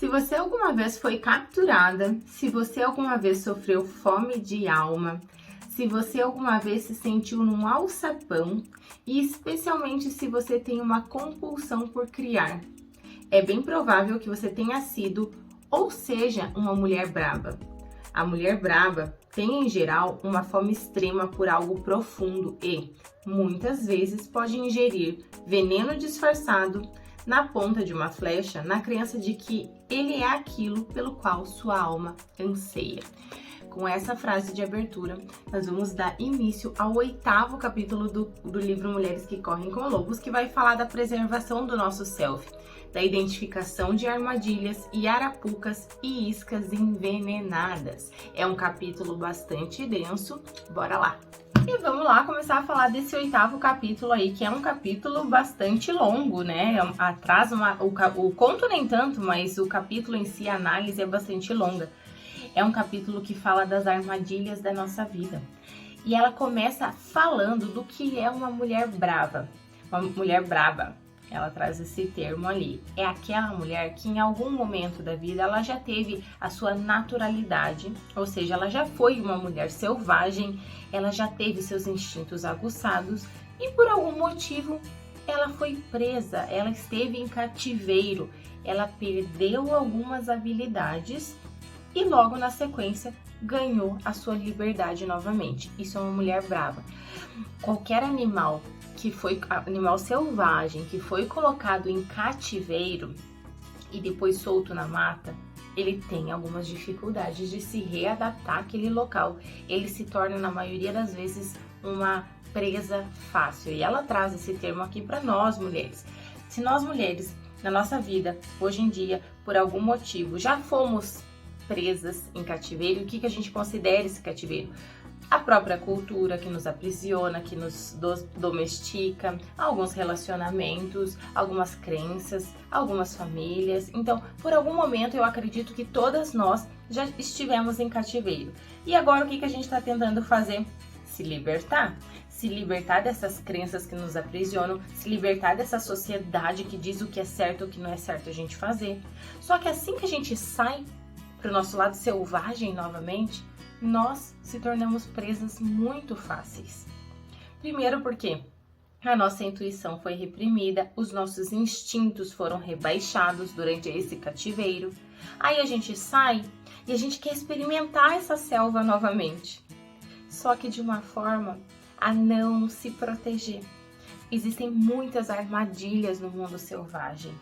Se você alguma vez foi capturada, se você alguma vez sofreu fome de alma, se você alguma vez se sentiu num alçapão e especialmente se você tem uma compulsão por criar, é bem provável que você tenha sido ou seja uma mulher braba. A mulher braba tem, em geral, uma fome extrema por algo profundo e, muitas vezes, pode ingerir veneno disfarçado na ponta de uma flecha na crença de que ele é aquilo pelo qual sua alma anseia. Com essa frase de abertura, nós vamos dar início ao 8º capítulo do livro Mulheres que Correm com Lobos, que vai falar da preservação do nosso self, da identificação de armadilhas e arapucas e iscas envenenadas. É um capítulo bastante denso, bora lá! E vamos lá começar a falar desse 8º capítulo aí, que é um capítulo bastante longo, né? O conto nem tanto, mas o capítulo em si, a análise é bastante longa. É um capítulo que fala das armadilhas da nossa vida. E ela começa falando do que é uma mulher brava. Uma mulher braba, ela traz esse termo ali. É aquela mulher que em algum momento da vida ela já teve a sua naturalidade, ou seja, ela já foi uma mulher selvagem, ela já teve seus instintos aguçados e por algum motivo ela foi presa, ela esteve em cativeiro, ela perdeu algumas habilidades e logo na sequência ganhou a sua liberdade novamente. Isso é uma mulher brava. Qualquer animal selvagem que foi colocado em cativeiro e depois solto na mata, ele tem algumas dificuldades de se readaptar àquele local. Ele se torna, na maioria das vezes, uma presa fácil. E ela traz esse termo aqui para nós, mulheres. Se nós, mulheres, na nossa vida, hoje em dia, por algum motivo, já fomos presas em cativeiro, o que a gente considera esse cativeiro? A própria cultura que nos aprisiona, que nos domestica, alguns relacionamentos, algumas crenças, algumas famílias. Então, por algum momento, eu acredito que todas nós já estivemos em cativeiro. E agora, o que a gente está tentando fazer? Se libertar. Se libertar dessas crenças que nos aprisionam, se libertar dessa sociedade que diz o que é certo e o que não é certo a gente fazer. Só que assim que a gente sai para o nosso lado selvagem novamente, nós se tornamos presas muito fáceis. Primeiro porque a nossa intuição foi reprimida, os nossos instintos foram rebaixados durante esse cativeiro. Aí a gente sai e a gente quer experimentar essa selva novamente. Só que de uma forma a não se proteger. Existem muitas armadilhas no mundo selvagem.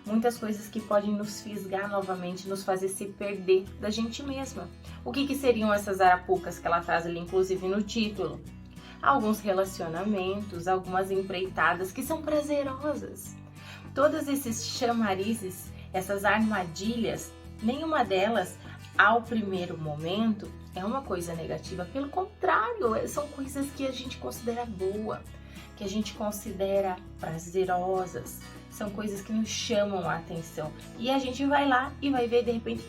Muitas coisas que podem nos fisgar novamente, nos fazer se perder da gente mesma. O que seriam essas arapucas que ela traz ali, inclusive no título? Alguns relacionamentos, algumas empreitadas que são prazerosas. Todos esses chamarizes, essas armadilhas, nenhuma delas, ao primeiro momento, é uma coisa negativa. Pelo contrário, são coisas que a gente considera boa, que a gente considera prazerosas. São coisas que nos chamam a atenção. E a gente vai lá e vai ver, de repente,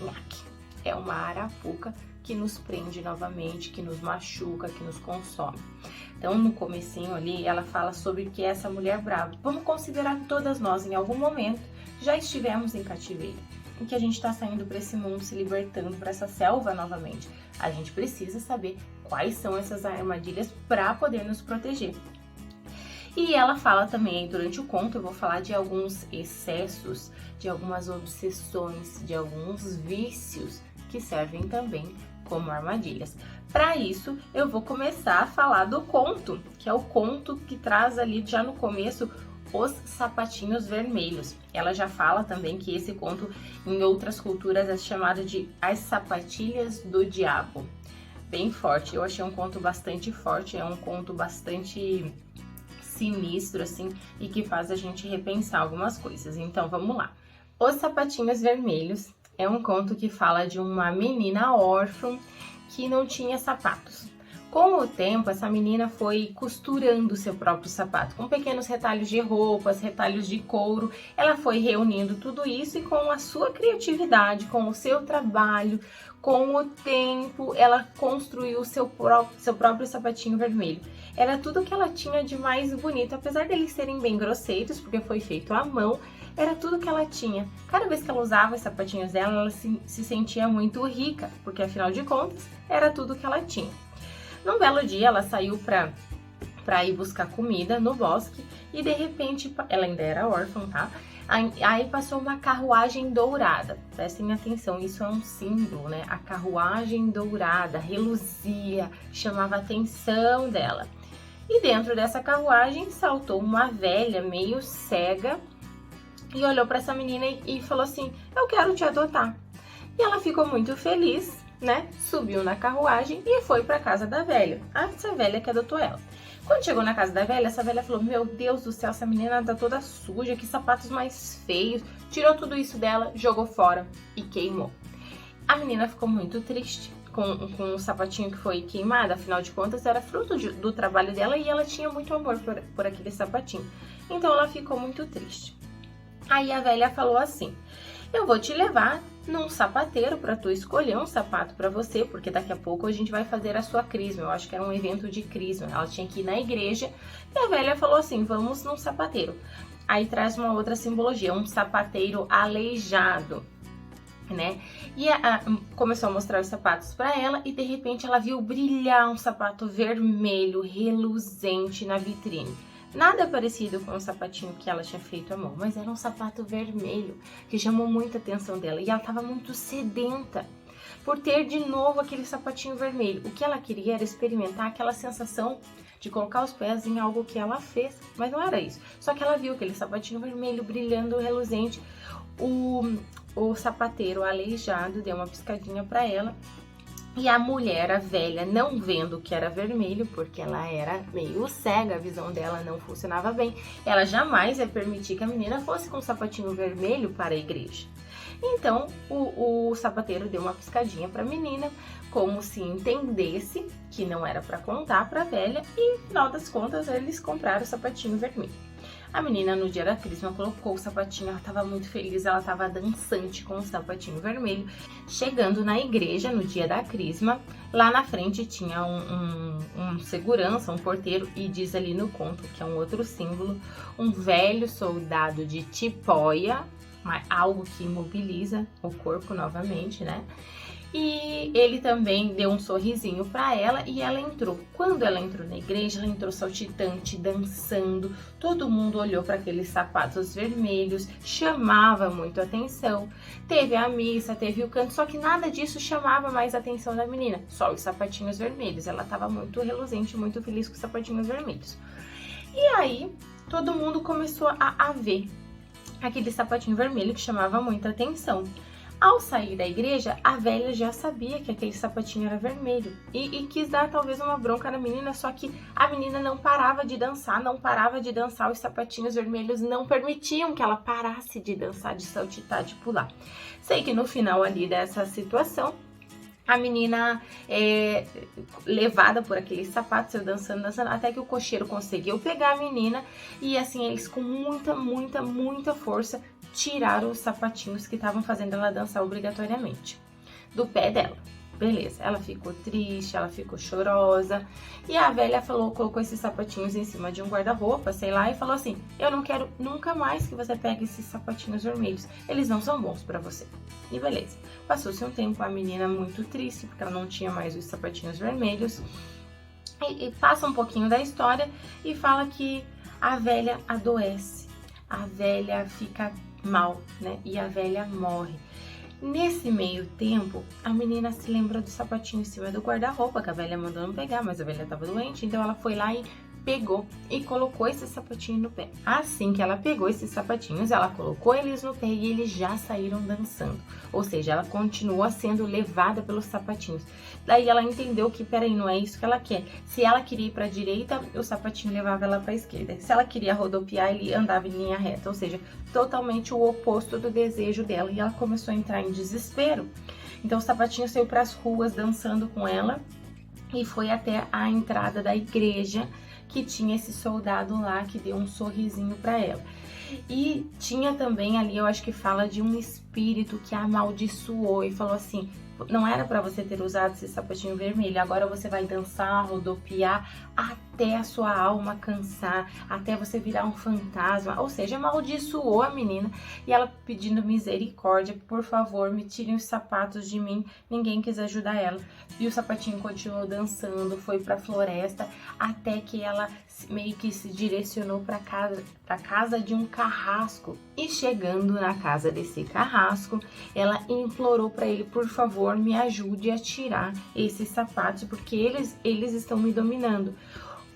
é uma arapuca que nos prende novamente, que nos machuca, que nos consome. Então, no comecinho ali, ela fala sobre o que é essa mulher brava. Vamos considerar que todas nós, em algum momento, já estivemos em cativeiro, em que a gente está saindo para esse mundo, se libertando para essa selva novamente. A gente precisa saber quais são essas armadilhas para poder nos proteger. E ela fala também, durante o conto, eu vou falar de alguns excessos, de algumas obsessões, de alguns vícios que servem também como armadilhas. Para isso, eu vou começar a falar do conto, que é o conto que traz ali já no começo os sapatinhos vermelhos. Ela já fala também que esse conto, em outras culturas, é chamado de As Sapatilhas do Diabo. Bem forte, eu achei um conto bastante forte, é um conto bastante sinistro, assim, e que faz a gente repensar algumas coisas. Então, vamos lá. Os Sapatinhos Vermelhos é um conto que fala de uma menina órfã que não tinha sapatos. Com o tempo, essa menina foi costurando seu próprio sapato, com pequenos retalhos de roupas, retalhos de couro. Ela foi reunindo tudo isso e com a sua criatividade, com o seu trabalho, com o tempo, ela construiu seu próprio sapatinho vermelho. Era tudo que ela tinha de mais bonito, apesar deles serem bem grosseiros, porque foi feito à mão, era tudo que ela tinha. Cada vez que ela usava os sapatinhos dela, ela se sentia muito rica, porque afinal de contas, era tudo que ela tinha. Num belo dia, ela saiu pra ir buscar comida no bosque e de repente, ela ainda era órfã, tá? Aí passou uma carruagem dourada. Prestem atenção, isso é um símbolo, né? A carruagem dourada reluzia, chamava a atenção dela. E dentro dessa carruagem saltou uma velha meio cega e olhou para essa menina e falou assim: eu quero te adotar. E ela ficou muito feliz, né? Subiu na carruagem e foi para casa da velha. Essa velha que adotou ela. Quando chegou na casa da velha, essa velha falou: meu Deus do céu, essa menina tá toda suja, que sapatos mais feios. Tirou tudo isso dela, jogou fora e queimou. A menina ficou muito triste com o sapatinho que foi queimado, afinal de contas era fruto do trabalho dela e ela tinha muito amor por aquele sapatinho. Então ela ficou muito triste. Aí a velha falou assim: eu vou te levar num sapateiro para tu escolher um sapato para você, porque daqui a pouco a gente vai fazer a sua crisma. Eu acho que era um evento de crisma. Ela tinha que ir na igreja e a velha falou assim: vamos num sapateiro. Aí traz uma outra simbologia, um sapateiro aleijado, né? E começou a mostrar os sapatos para ela e de repente ela viu brilhar um sapato vermelho reluzente na vitrine. Nada parecido com o sapatinho que ela tinha feito à mão, mas era um sapato vermelho que chamou muita atenção dela e ela estava muito sedenta por ter de novo aquele sapatinho vermelho. O que ela queria era experimentar aquela sensação de colocar os pés em algo que ela fez, mas não era isso. Só que ela viu aquele sapatinho vermelho brilhando, reluzente. O sapateiro aleijado deu uma piscadinha para ela. E a mulher, a velha, não vendo que era vermelho, porque ela era meio cega, a visão dela não funcionava bem, ela jamais ia permitir que a menina fosse com um sapatinho vermelho para a igreja. Então, o sapateiro deu uma piscadinha para a menina, como se entendesse que não era para contar para a velha, e, no final das contas, eles compraram o sapatinho vermelho. A menina, no dia da crisma, colocou o sapatinho, ela estava muito feliz, ela estava dançante com o sapatinho vermelho. Chegando na igreja, no dia da crisma, lá na frente tinha um segurança, um porteiro, e diz ali no conto, que é um outro símbolo, um velho soldado de tipóia, algo que imobiliza o corpo novamente, né? E ele também deu um sorrisinho para ela e ela entrou. Quando ela entrou na igreja, ela entrou saltitante, dançando. Todo mundo olhou para aqueles sapatos vermelhos, chamava muito a atenção. Teve a missa, teve o canto, só que nada disso chamava mais a atenção da menina. Só os sapatinhos vermelhos. Ela estava muito reluzente, muito feliz com os sapatinhos vermelhos. E aí, todo mundo começou a ver aquele sapatinho vermelho que chamava muita atenção. Ao sair da igreja, a velha já sabia que aquele sapatinho era vermelho e quis dar talvez uma bronca na menina, só que a menina não parava de dançar, os sapatinhos vermelhos não permitiam que ela parasse de dançar, de saltitar, de pular. Sei que no final ali dessa situação, a menina levada por aqueles sapatos, eu dançando, até que o cocheiro conseguiu pegar a menina e assim eles com muita força tiraram os sapatinhos que estavam fazendo ela dançar obrigatoriamente do pé dela. Beleza, ela ficou triste, ela ficou chorosa e a velha colocou esses sapatinhos em cima de um guarda-roupa, sei lá, e falou assim: eu não quero nunca mais que você pegue esses sapatinhos vermelhos, eles não são bons pra você. E beleza, passou-se um tempo, a menina muito triste porque ela não tinha mais os sapatinhos vermelhos e passa um pouquinho da história e fala que a velha adoece, a velha fica mal, né, e a velha morre. Nesse meio tempo, a menina se lembra do sapatinho em cima do guarda-roupa, que a velha mandou não pegar, mas a velha estava doente, então ela foi lá e pegou e colocou esse sapatinho no pé. Assim que ela pegou esses sapatinhos, ela colocou eles no pé e eles já saíram dançando. Ou seja, ela continua sendo levada pelos sapatinhos. Daí ela entendeu que, peraí, não é isso que ela quer. Se ela queria ir para a direita, o sapatinho levava ela para a esquerda. Se ela queria rodopiar, ele andava em linha reta. Ou seja, totalmente o oposto do desejo dela. E ela começou a entrar em desespero. Então o sapatinho saiu para as ruas dançando com ela e foi até a entrada da igreja, que tinha esse soldado lá que deu um sorrisinho para ela. E tinha também ali, eu acho que fala de um espírito que a amaldiçoou e falou assim: não era para você ter usado esse sapatinho vermelho, agora você vai dançar, rodopiar até a sua alma cansar, até você virar um fantasma, ou seja, amaldiçoou a menina e ela pedindo misericórdia, por favor, me tirem os sapatos de mim, ninguém quis ajudar ela. E o sapatinho continuou dançando, foi para a floresta, até que ela meio que se direcionou para casa de um carrasco. E chegando na casa desse carrasco, ela implorou para ele, por favor, me ajude a tirar esses sapatos, porque eles estão me dominando.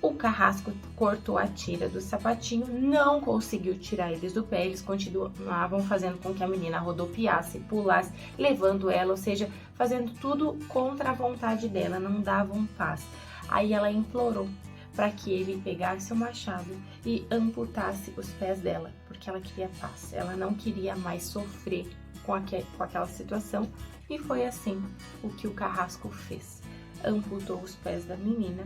O carrasco cortou a tira do sapatinho, não conseguiu tirar eles do pé, eles continuavam fazendo com que a menina rodopiasse, pulasse, levando ela, ou seja, fazendo tudo contra a vontade dela, não davam paz. Aí ela implorou para que ele pegasse o machado e amputasse os pés dela, porque ela queria paz, ela não queria mais sofrer com aquela situação, e foi assim o que o carrasco fez, amputou os pés da menina.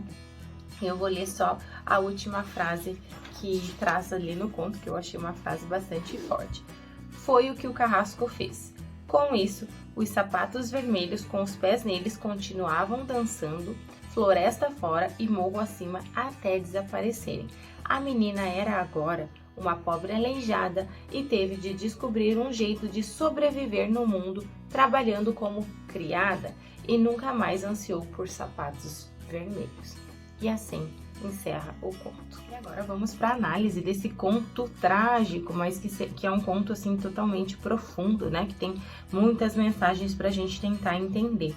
Eu vou ler só a última frase que traz ali no conto, que eu achei uma frase bastante forte. Foi o que o carrasco fez. Com isso, os sapatos vermelhos com os pés neles continuavam dançando, floresta fora e morro acima até desaparecerem. A menina era agora uma pobre aleijada e teve de descobrir um jeito de sobreviver no mundo trabalhando como criada e nunca mais ansiou por sapatos vermelhos. E assim encerra o conto. E agora vamos para a análise desse conto trágico, mas que é um conto assim totalmente profundo, né? Que tem muitas mensagens para a gente tentar entender.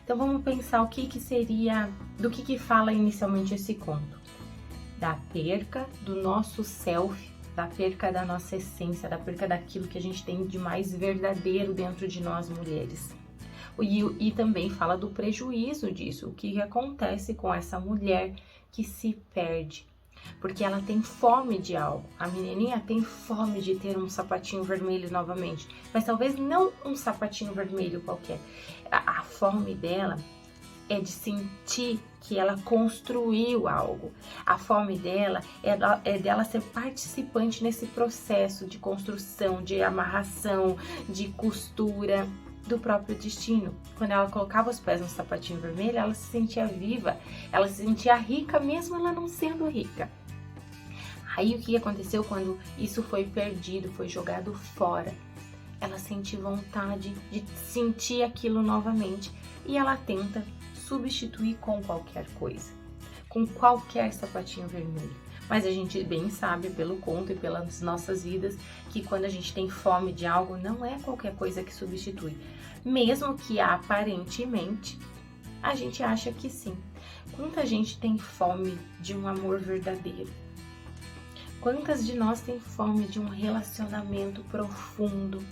Então vamos pensar o que seria, do que fala inicialmente esse conto. Da perca do nosso self, da perca da nossa essência, da perca daquilo que a gente tem de mais verdadeiro dentro de nós mulheres. E também fala do prejuízo disso, o que acontece com essa mulher que se perde, porque ela tem fome de algo. A menininha tem fome de ter um sapatinho vermelho novamente, mas talvez não um sapatinho vermelho qualquer. A fome dela é de sentir que ela construiu algo. A fome dela é dela ser participante nesse processo de construção, de amarração, de costura do próprio destino. Quando ela colocava os pés no sapatinho vermelho, ela se sentia viva, ela se sentia rica, mesmo ela não sendo rica. Aí o que aconteceu quando isso foi perdido, foi jogado fora? Ela sente vontade de sentir aquilo novamente e ela tenta substituir com qualquer coisa, com qualquer sapatinho vermelho. Mas a gente bem sabe pelo conto e pelas nossas vidas que quando a gente tem fome de algo, não é qualquer coisa que substitui. Mesmo que aparentemente a gente acha que sim. Quanta gente tem fome de um amor verdadeiro? Quantas de nós tem fome de um relacionamento profundo?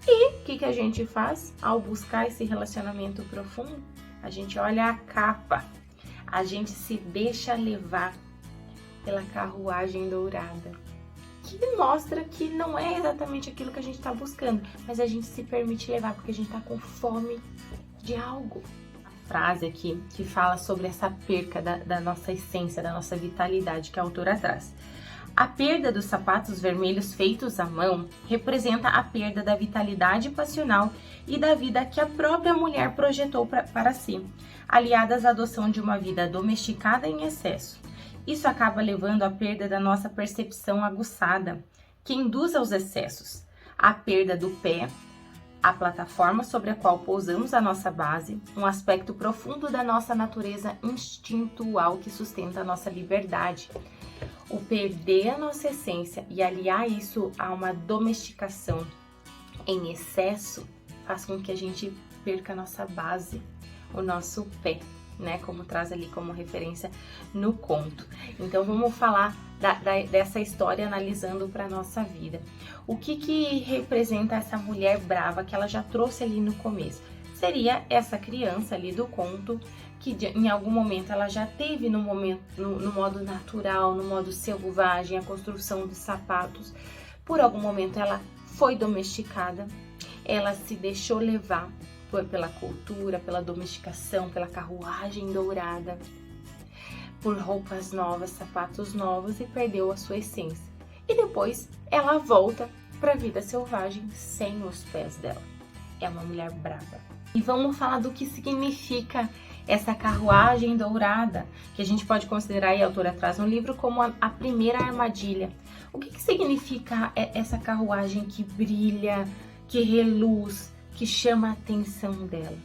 E o que a gente faz ao buscar esse relacionamento profundo? A gente olha a capa, a gente se deixa levar pela carruagem dourada, que mostra que não é exatamente aquilo que a gente está buscando, mas a gente se permite levar porque a gente está com fome de algo. A frase aqui que fala sobre essa perca da nossa essência, da nossa vitalidade que a autora traz. A perda dos sapatos vermelhos feitos à mão representa a perda da vitalidade passional e da vida que a própria mulher projetou para si, aliadas à adoção de uma vida domesticada em excesso. Isso acaba levando à perda da nossa percepção aguçada, que induz aos excessos, a perda do pé, a plataforma sobre a qual pousamos a nossa base, um aspecto profundo da nossa natureza instintual que sustenta a nossa liberdade. O perder a nossa essência e aliar isso a uma domesticação em excesso faz com que a gente perca a nossa base, o nosso pé, né? Como traz ali como referência no conto. Então vamos falar dessa história analisando para nossa vida. O que representa essa mulher brava que ela já trouxe ali no começo? Seria essa criança ali do conto que em algum momento ela já teve no modo natural, no modo selvagem, a construção dos sapatos. Por algum momento ela foi domesticada, ela se deixou levar pela cultura, pela domesticação, pela carruagem dourada, por roupas novas, sapatos novos e perdeu a sua essência. E depois ela volta para a vida selvagem sem os pés dela. É uma mulher brava. E vamos falar do que significa essa carruagem dourada, que a gente pode considerar, e a autora traz no livro, como a primeira armadilha. O que significa essa carruagem que brilha, que reluz, que chama a atenção dela?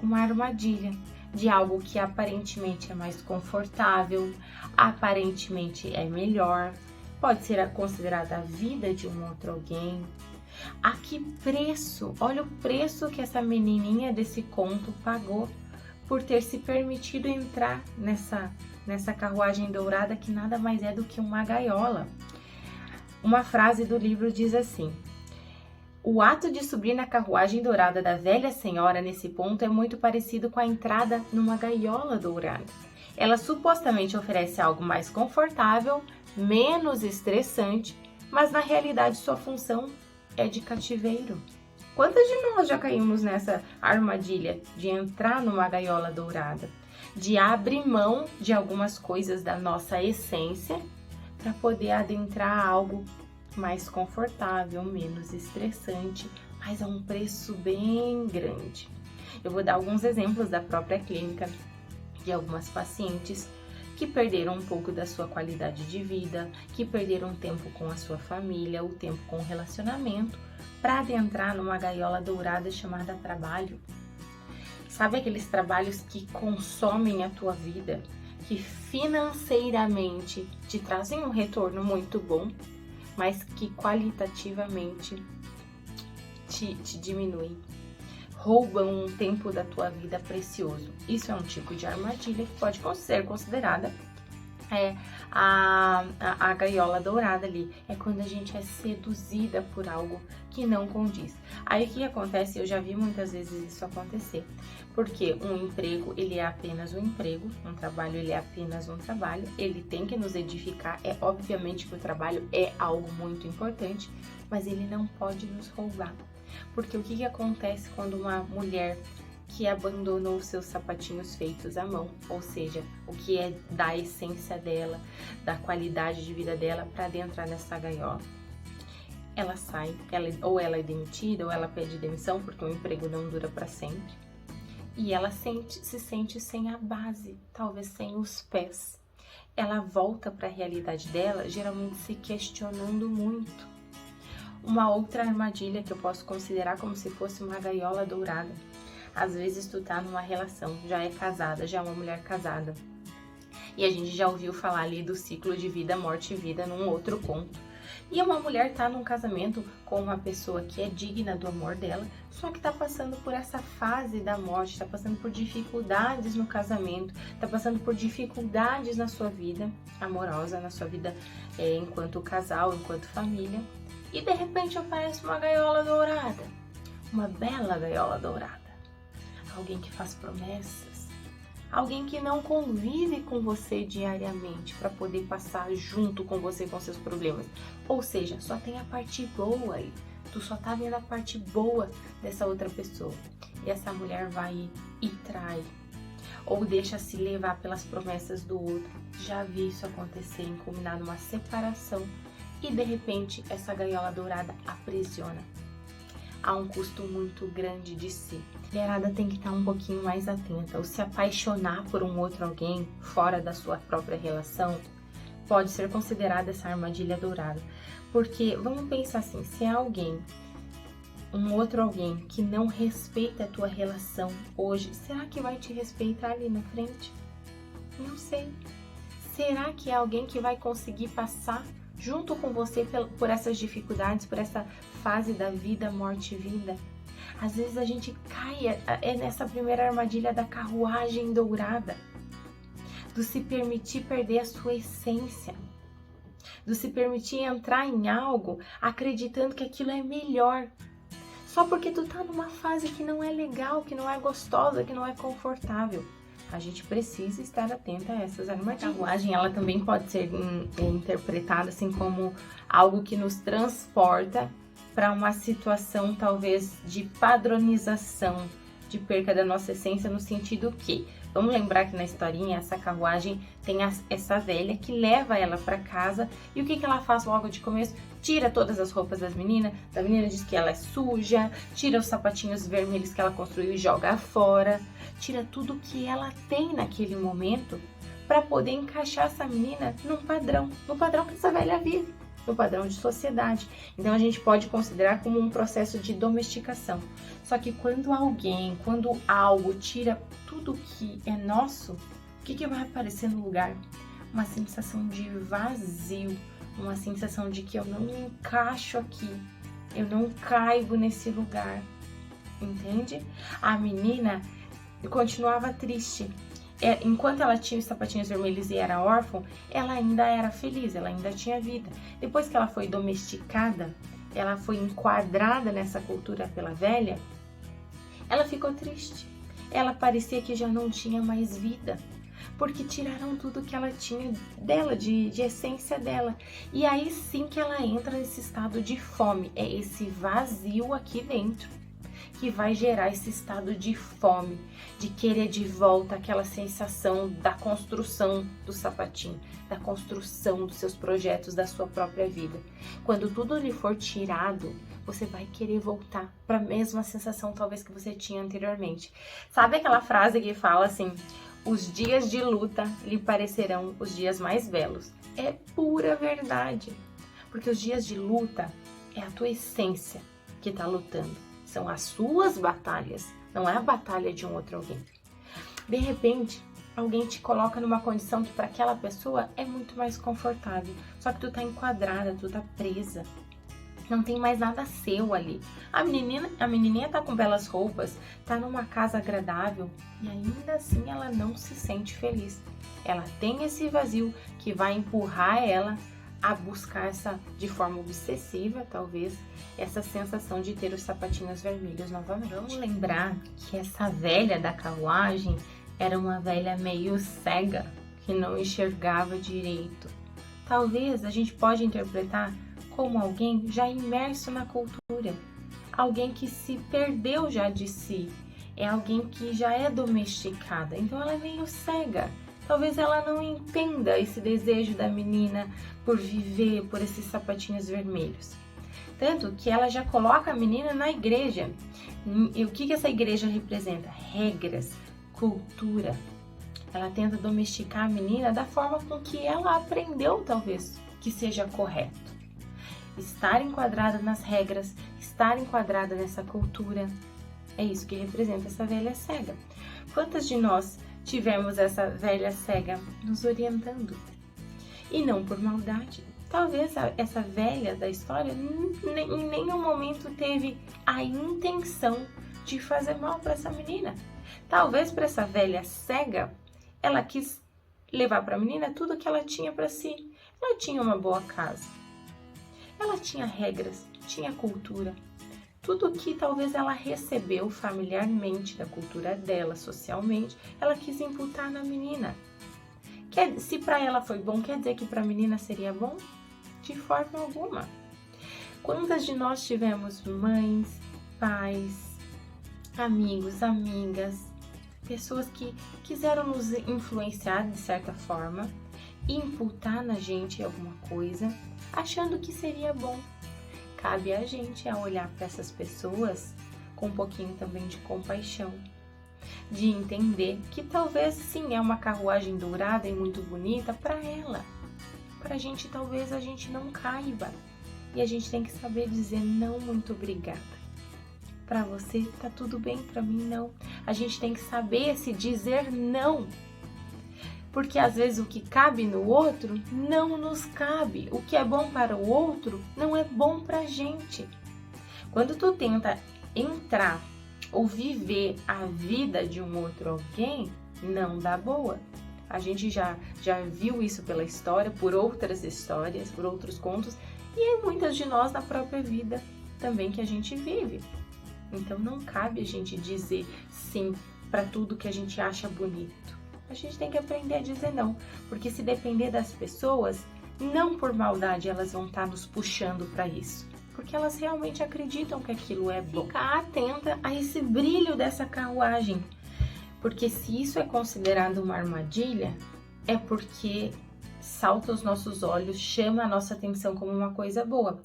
Uma armadilha de algo que aparentemente é mais confortável, aparentemente é melhor, pode ser considerada a vida de um outro alguém. A que preço? Olha o preço que essa menininha desse conto pagou por ter se permitido entrar nessa carruagem dourada, que nada mais é do que uma gaiola. Uma frase do livro diz assim: o ato de subir na carruagem dourada da velha senhora nesse ponto é muito parecido com a entrada numa gaiola dourada. Ela supostamente oferece algo mais confortável, menos estressante, mas na realidade sua função é de cativeiro. Quantas de nós já caímos nessa armadilha de entrar numa gaiola dourada? De abrir mão de algumas coisas da nossa essência para poder adentrar algo mais confortável, menos estressante, mas a um preço bem grande. Eu vou dar alguns exemplos da própria clínica de algumas pacientes que perderam um pouco da sua qualidade de vida, que perderam tempo com a sua família, o tempo com o relacionamento, para adentrar numa gaiola dourada chamada trabalho. Sabe aqueles trabalhos que consomem a tua vida, que financeiramente te trazem um retorno muito bom, mas que qualitativamente te diminuem, roubam um tempo da tua vida precioso. Isso é um tipo de armadilha que pode ser considerada a gaiola dourada ali. É quando a gente é seduzida por algo que não condiz. Aí o que acontece? Eu já vi muitas vezes isso acontecer. Porque um emprego, ele é apenas um emprego, um trabalho, ele é apenas um trabalho, ele tem que nos edificar. É obviamente que o trabalho é algo muito importante, mas ele não pode nos roubar. Porque o que acontece quando uma mulher que abandonou seus sapatinhos feitos à mão, ou seja, o que é da essência dela, da qualidade de vida dela, para adentrar nessa gaiola? Ela sai, ou ela é demitida, ou ela pede demissão, porque o emprego não dura para sempre. E ela se sente sem a base, talvez sem os pés. Ela volta para a realidade dela, geralmente se questionando muito. Uma outra armadilha que eu posso considerar como se fosse uma gaiola dourada. Às vezes tu tá numa relação, já é casada, já é uma mulher casada. E a gente já ouviu falar ali do ciclo de vida, morte e vida num outro conto. E uma mulher tá num casamento com uma pessoa que é digna do amor dela, só que tá passando por essa fase da morte, tá passando por dificuldades no casamento, tá passando por dificuldades na sua vida amorosa, na sua vida enquanto casal, enquanto família. E de repente aparece uma gaiola dourada, uma bela gaiola dourada. Alguém que faz promessas, alguém que não convive com você diariamente para poder passar junto com você com seus problemas. Ou seja, só tem a parte boa aí. Tu só tá vendo a parte boa dessa outra pessoa. E essa mulher vai e trai. Ou deixa se levar pelas promessas do outro. Já vi isso acontecer em culminar numa separação. E de repente essa gaiola dourada aprisiona. Há um custo muito grande de si. A mulherada tem que estar um pouquinho mais atenta. Ou se apaixonar por um outro alguém fora da sua própria relação pode ser considerada essa armadilha dourada. Porque vamos pensar assim, se é alguém, um outro alguém que não respeita a tua relação hoje, será que vai te respeitar ali na frente? Não sei. Será que é alguém que vai conseguir passar junto com você por essas dificuldades, por essa fase da vida, morte e vida? Às vezes a gente cai nessa primeira armadilha da carruagem dourada, do se permitir perder a sua essência, do se permitir entrar em algo acreditando que aquilo é melhor, só porque tu tá numa fase que não é legal, que não é gostosa, que não é confortável. A gente precisa estar atenta a essas armadilhas. A carruagem, ela também pode ser interpretada assim como algo que nos transporta para uma situação talvez de padronização, de perca da nossa essência, no sentido que Vamos lembrar que na historinha essa carruagem tem essa velha que leva ela para casa e o que ela faz logo de começo? Tira todas as roupas das meninas, a menina diz que ela é suja, tira os sapatinhos vermelhos que ela construiu e joga fora, tira tudo que ela tem naquele momento para poder encaixar essa menina no padrão que essa velha vive, no padrão de sociedade. Então a gente pode considerar como um processo de domesticação. Só que quando algo tira tudo que é nosso, o que vai aparecer no lugar? Uma sensação de vazio, uma sensação de que eu não me encaixo aqui, eu não caibo nesse lugar, entende? A menina continuava triste. Enquanto ela tinha os sapatinhos vermelhos e era órfã, ela ainda era feliz, ela ainda tinha vida. Depois que ela foi domesticada, ela foi enquadrada nessa cultura pela velha, ela ficou triste. Ela parecia que já não tinha mais vida, porque tiraram tudo que ela tinha dela, de essência dela. E aí sim que ela entra nesse estado de fome, é esse vazio aqui dentro que vai gerar esse estado de fome, de querer de volta aquela sensação da construção do sapatinho, da construção dos seus projetos, da sua própria vida. Quando tudo lhe for tirado, você vai querer voltar para a mesma sensação talvez que você tinha anteriormente. Sabe aquela frase que fala assim: os dias de luta lhe parecerão os dias mais belos? É pura verdade, porque os dias de luta é a tua essência que está lutando. São as suas batalhas, não é a batalha de um outro alguém. De repente, alguém te coloca numa condição que para aquela pessoa é muito mais confortável. Só que tu tá enquadrada, tu tá presa. Não tem mais nada seu ali. A menininha tá com belas roupas, tá numa casa agradável e ainda assim ela não se sente feliz. Ela tem esse vazio que vai empurrar ela a buscar de forma obsessiva, talvez, essa sensação de ter os sapatinhos vermelhos novamente. Vamos lembrar que essa velha da carruagem era uma velha meio cega, que não enxergava direito. Talvez a gente pode interpretar como alguém já imerso na cultura, alguém que se perdeu já de si, é alguém que já é domesticada, então ela é meio cega. Talvez ela não entenda esse desejo da menina por viver por esses sapatinhos vermelhos. Tanto que ela já coloca a menina na igreja. E o que essa igreja representa? Regras, cultura. Ela tenta domesticar a menina da forma com que ela aprendeu, talvez, que seja correto. Estar enquadrada nas regras, estar enquadrada nessa cultura. É isso que representa essa velha cega. Quantas de nós tivemos essa velha cega nos orientando? E não por maldade. Talvez essa velha da história em nenhum momento teve a intenção de fazer mal para essa menina. Talvez para essa velha cega, ela quis levar para a menina tudo que ela tinha para si. Ela tinha uma boa casa, ela tinha regras, tinha cultura. Tudo que talvez ela recebeu familiarmente da cultura dela, socialmente, ela quis imputar na menina. Se para ela foi bom, quer dizer que para a menina seria bom? De forma alguma. Quantas de nós tivemos mães, pais, amigos, amigas, pessoas que quiseram nos influenciar de certa forma, imputar na gente alguma coisa, achando que seria bom? Cabe a gente a olhar para essas pessoas com um pouquinho também de compaixão, de entender que talvez sim é uma carruagem dourada e muito bonita para ela. Para a gente talvez a gente não caiba e a gente tem que saber dizer não, muito obrigada. Para você tá tudo bem, para mim não. A gente tem que saber se dizer não. Porque às vezes o que cabe no outro não nos cabe. O que é bom para o outro não é bom para a gente. Quando tu tenta entrar ou viver a vida de um outro alguém, não dá boa. A gente já viu isso pela história, por outras histórias, por outros contos, e muitas de nós na própria vida também que a gente vive. Então não cabe a gente dizer sim para tudo que a gente acha bonito. A gente tem que aprender a dizer não, porque se depender das pessoas, não por maldade elas vão estar nos puxando para isso, porque elas realmente acreditam que aquilo é bom. Fica atenta a esse brilho dessa carruagem. Porque se isso é considerado uma armadilha, é porque salta aos nossos olhos, chama a nossa atenção como uma coisa boa.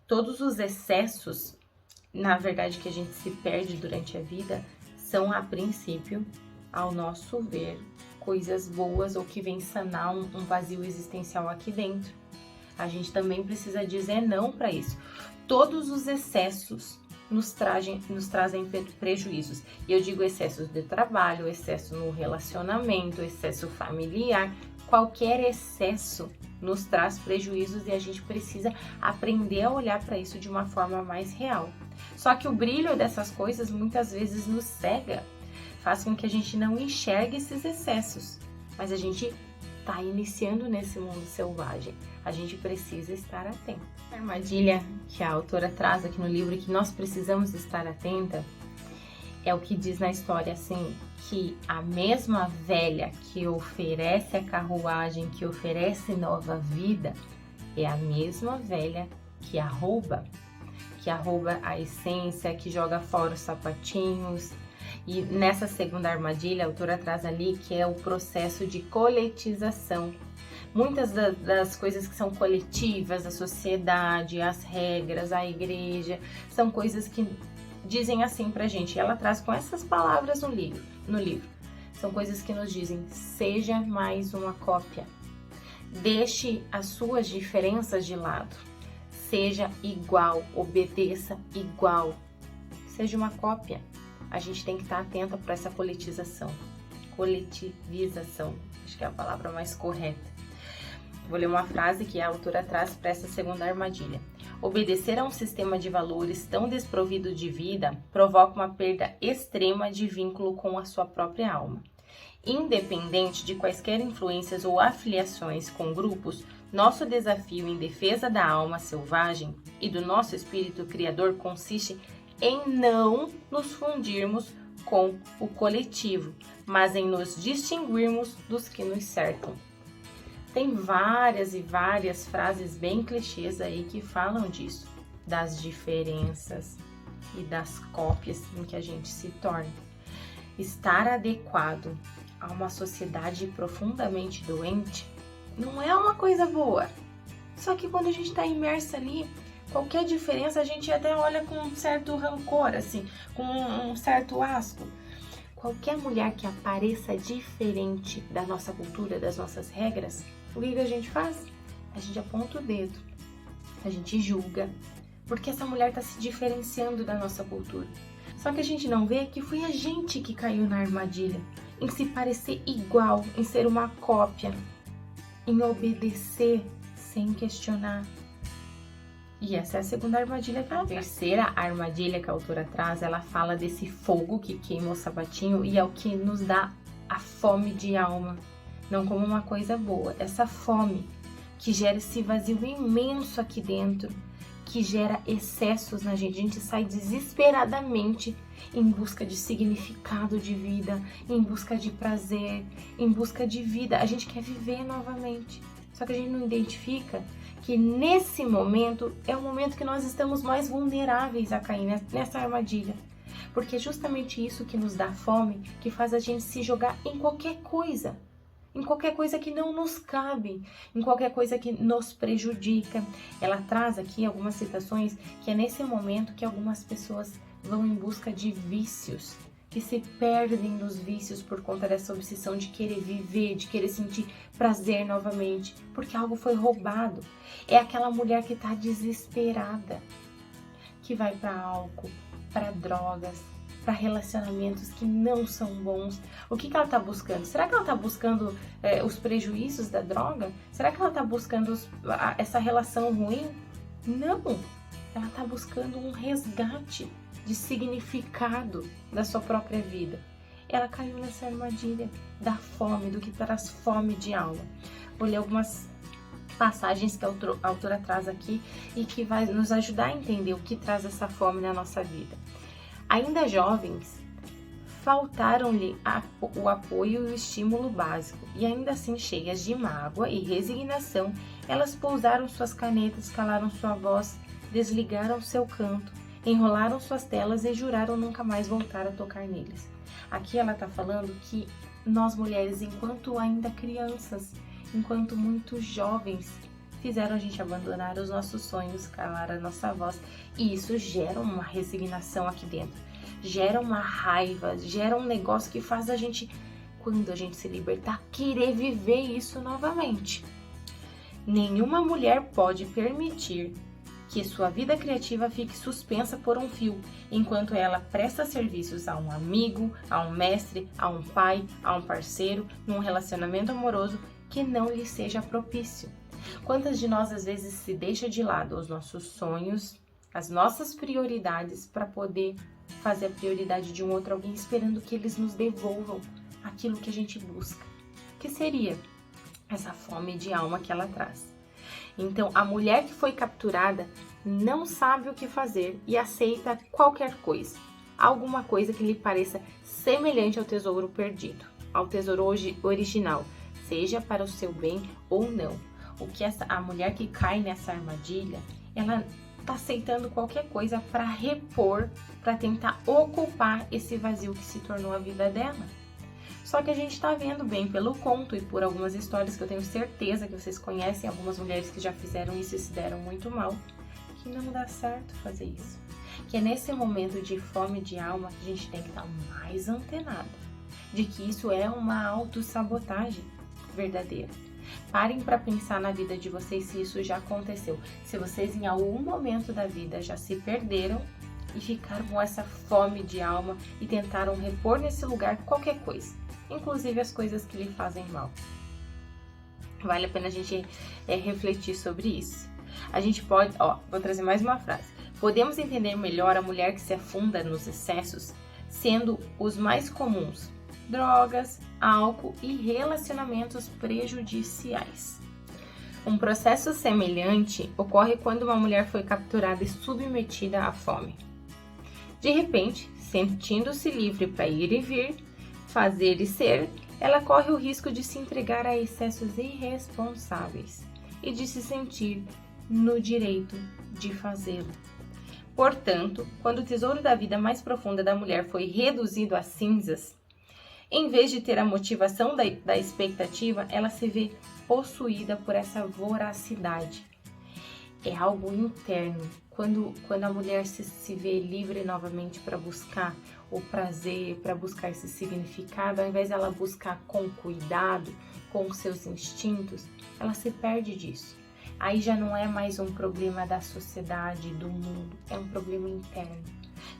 Todos os excessos, na verdade, que a gente se perde durante a vida, são, a princípio, ao nosso ver, coisas boas ou que vêm sanar um vazio existencial aqui dentro. A gente também precisa dizer não para isso. Todos os excessos nos trazem prejuízos. E eu digo excessos de trabalho, excesso no relacionamento, excesso familiar. Qualquer excesso nos traz prejuízos e a gente precisa aprender a olhar para isso de uma forma mais real. Só que o brilho dessas coisas muitas vezes nos cega, faz com que a gente não enxergue esses excessos. Mas a gente está iniciando nesse mundo selvagem. A gente precisa estar atento. A armadilha que a autora traz aqui no livro e que nós precisamos estar atenta é o que diz na história assim, que a mesma velha que oferece a carruagem, que oferece nova vida, é a mesma velha que a rouba a essência, que joga fora os sapatinhos. E nessa segunda armadilha, a autora traz ali que é o processo de coletização. Muitas das coisas que são coletivas, a sociedade, as regras, a igreja, são coisas que dizem assim pra gente. Ela traz com essas palavras no livro. São coisas que nos dizem, seja mais uma cópia. Deixe as suas diferenças de lado. Seja igual, obedeça igual. Seja uma cópia. A gente tem que estar atenta para essa coletivização. Coletivização, acho que é a palavra mais correta. Vou ler uma frase que a autora traz para essa segunda armadilha. Obedecer a um sistema de valores tão desprovido de vida provoca uma perda extrema de vínculo com a sua própria alma. Independente de quaisquer influências ou afiliações com grupos, nosso desafio em defesa da alma selvagem e do nosso espírito criador consiste em não nos fundirmos com o coletivo, mas em nos distinguirmos dos que nos cercam. Tem várias e várias frases bem clichês aí que falam disso, das diferenças e das cópias em que a gente se torna. Estar adequado a uma sociedade profundamente doente não é uma coisa boa. Só que quando a gente está imersa ali, qualquer diferença a gente até olha com um certo rancor, assim, com um certo asco. Qualquer mulher que apareça diferente da nossa cultura, das nossas regras, o que a gente faz? A gente aponta o dedo, a gente julga, porque essa mulher está se diferenciando da nossa cultura. Só que a gente não vê que foi a gente que caiu na armadilha, em se parecer igual, em ser uma cópia, em obedecer sem questionar. E essa é a segunda armadilha que ela traz. A terceira armadilha que a autora traz, ela fala desse fogo que queima o sapatinho e é o que nos dá a fome de alma, não como uma coisa boa. Essa fome que gera esse vazio imenso aqui dentro, que gera excessos na gente. A gente sai desesperadamente em busca de significado de vida, em busca de prazer, em busca de vida. A gente quer viver novamente. Só que a gente não identifica que nesse momento é o momento que nós estamos mais vulneráveis a cair nessa armadilha. Porque é justamente isso que nos dá fome, que faz a gente se jogar em qualquer coisa que não nos cabe, em qualquer coisa que nos prejudica. Ela traz aqui algumas citações que é nesse momento que algumas pessoas vão em busca de vícios, que se perdem nos vícios por conta dessa obsessão de querer viver, de querer sentir prazer novamente, porque algo foi roubado. É aquela mulher que está desesperada, que vai para álcool, para drogas, para relacionamentos que não são bons. O que ela está buscando? Será que ela está buscando os prejuízos da droga? Será que ela está buscando essa relação ruim? Não! Ela está buscando um resgate de significado da sua própria vida. Ela caiu nessa armadilha da fome, do que traz fome de alma. Vou ler algumas passagens que a autora traz aqui e que vai nos ajudar a entender o que traz essa fome na nossa vida. Ainda jovens, faltaram-lhe o apoio e o estímulo básico, e ainda assim cheias de mágoa e resignação, elas pousaram suas canetas, calaram sua voz, desligaram seu canto enrolaram suas telas e juraram nunca mais voltar a tocar neles. Aqui ela está falando que nós mulheres, enquanto ainda crianças, enquanto muito jovens, fizeram a gente abandonar os nossos sonhos, calar a nossa voz, e isso gera uma resignação aqui dentro, gera uma raiva, gera um negócio que faz a gente, quando a gente se libertar, querer viver isso novamente. Nenhuma mulher pode permitir que sua vida criativa fique suspensa por um fio, enquanto ela presta serviços a um amigo, a um mestre, a um pai, a um parceiro, num relacionamento amoroso que não lhe seja propício. Quantas de nós às vezes se deixa de lado os nossos sonhos, as nossas prioridades para poder fazer a prioridade de um outro alguém, esperando que eles nos devolvam aquilo que a gente busca, que seria essa fome de alma que ela traz. Então, a mulher que foi capturada não sabe o que fazer e aceita qualquer coisa, alguma coisa que lhe pareça semelhante ao tesouro perdido, ao tesouro original, seja para o seu bem ou não. O que a mulher que cai nessa armadilha, ela está aceitando qualquer coisa para repor, para tentar ocupar esse vazio que se tornou a vida dela. Só que a gente está vendo bem pelo conto e por algumas histórias que eu tenho certeza que vocês conhecem, algumas mulheres que já fizeram isso e se deram muito mal, que não dá certo fazer isso. Que é nesse momento de fome de alma que a gente tem que estar mais antenada, de que isso é uma autossabotagem verdadeira. Parem para pensar na vida de vocês se isso já aconteceu, se vocês em algum momento da vida já se perderam e ficaram com essa fome de alma e tentaram repor nesse lugar qualquer coisa, inclusive as coisas que lhe fazem mal. Vale a pena a gente refletir sobre isso. A gente pode, vou trazer mais uma frase. Podemos entender melhor a mulher que se afunda nos excessos, sendo os mais comuns drogas, álcool e relacionamentos prejudiciais. Um processo semelhante ocorre quando uma mulher foi capturada e submetida à fome. De repente, sentindo-se livre para ir e vir, fazer e ser, ela corre o risco de se entregar a excessos irresponsáveis e de se sentir no direito de fazê-lo. Portanto, quando o tesouro da vida mais profunda da mulher foi reduzido a cinzas, em vez de ter a motivação da expectativa, ela se vê possuída por essa voracidade. É algo interno. Quando a mulher se vê livre novamente para buscar o prazer, para buscar esse significado, ao invés dela buscar com cuidado, com os seus instintos, ela se perde disso. Aí já não é mais um problema da sociedade, do mundo, é um problema interno,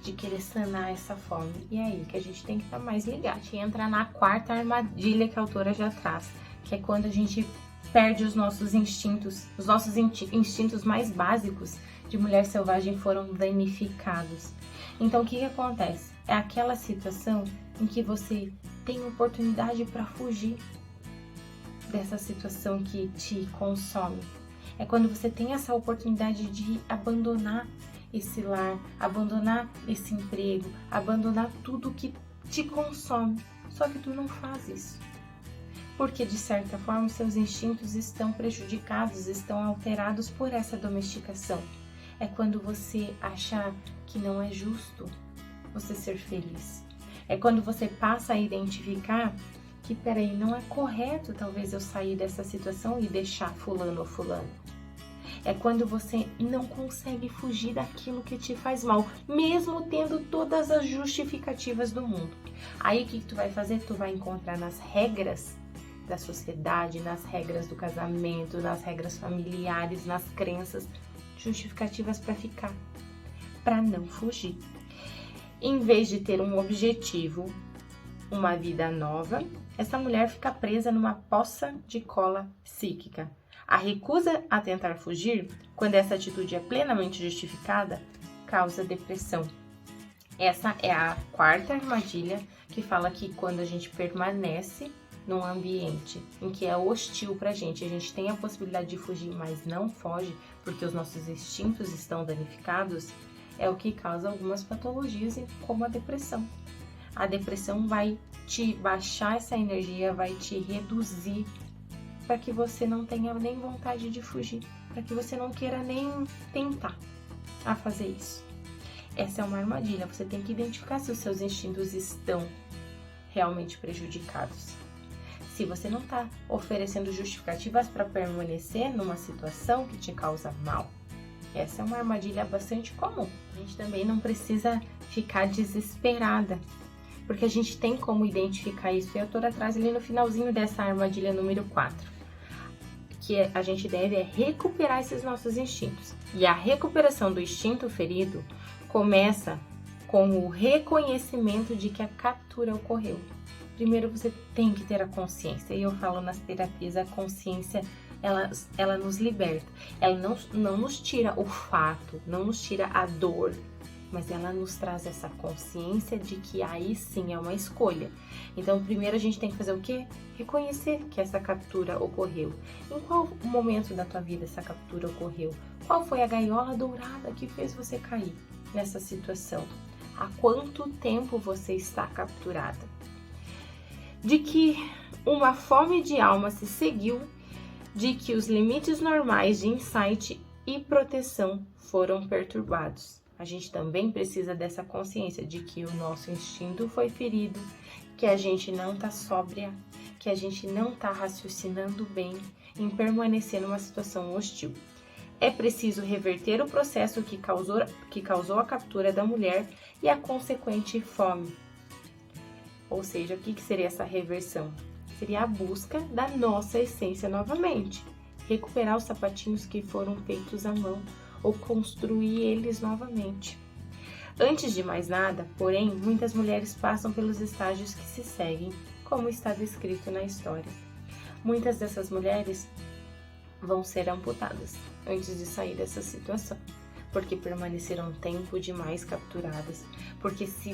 de querer sanar essa fome. E é aí que a gente tem que estar mais ligado. A gente entra na quarta armadilha que a autora já traz, que é quando a gente perde os nossos instintos mais básicos de mulher selvagem foram danificados. Então o que acontece? É aquela situação em que você tem oportunidade para fugir dessa situação que te consome. É quando você tem essa oportunidade de abandonar esse lar, abandonar esse emprego, abandonar tudo que te consome. Só que tu não faz isso. Porque, de certa forma, seus instintos estão prejudicados, estão alterados por essa domesticação. É quando você achar que não é justo você ser feliz. É quando você passa a identificar que, peraí, não é correto talvez eu sair dessa situação e deixar fulano ou fulano. É quando você não consegue fugir daquilo que te faz mal, mesmo tendo todas as justificativas do mundo. Aí o que tu vai fazer? Tu vai encontrar nas regras da sociedade, nas regras do casamento, nas regras familiares, nas crenças, justificativas para ficar, para não fugir. Em vez de ter um objetivo, uma vida nova, essa mulher fica presa numa poça de cola psíquica. A recusa a tentar fugir, quando essa atitude é plenamente justificada, causa depressão. Essa é a quarta armadilha que fala que quando a gente permanece num ambiente em que é hostil pra gente, a gente tem a possibilidade de fugir, mas não foge porque os nossos instintos estão danificados, é o que causa algumas patologias, como a depressão. A depressão vai te baixar essa energia, vai te reduzir para que você não tenha nem vontade de fugir, para que você não queira nem tentar a fazer isso. essa é uma armadilha. Você tem que identificar se os seus instintos estão realmente prejudicados. Se você não está oferecendo justificativas para permanecer numa situação que te causa mal. Essa é uma armadilha bastante comum. A gente também não precisa ficar desesperada, porque a gente tem como identificar isso. E a autora traz ali no finalzinho dessa armadilha número 4, que a gente deve recuperar esses nossos instintos. E a recuperação do instinto ferido começa com o reconhecimento de que a captura ocorreu. Primeiro você tem que ter a consciência, e eu falo nas terapias, a consciência ela nos liberta, ela não nos tira o fato, não nos tira a dor, mas ela nos traz essa consciência de que aí sim é uma escolha. Então primeiro a gente tem que fazer o quê? Reconhecer que essa captura ocorreu. Em qual momento da tua vida essa captura ocorreu? Qual foi a gaiola dourada que fez você cair nessa situação? Há quanto tempo você está capturada? De que uma fome de alma se seguiu, de que os limites normais de insight e proteção foram perturbados. A gente também precisa dessa consciência de que o nosso instinto foi ferido, que a gente não está sóbria, que a gente não está raciocinando bem em permanecer numa situação hostil. É preciso reverter o processo que causou a captura da mulher e a consequente fome. Ou seja, o que seria essa reversão? Seria a busca da nossa essência novamente. Recuperar os sapatinhos que foram feitos à mão ou construir eles novamente. Antes de mais nada, porém, muitas mulheres passam pelos estágios que se seguem, como está descrito na história. Muitas dessas mulheres vão ser amputadas antes de sair dessa situação, porque permaneceram tempo demais capturadas, porque se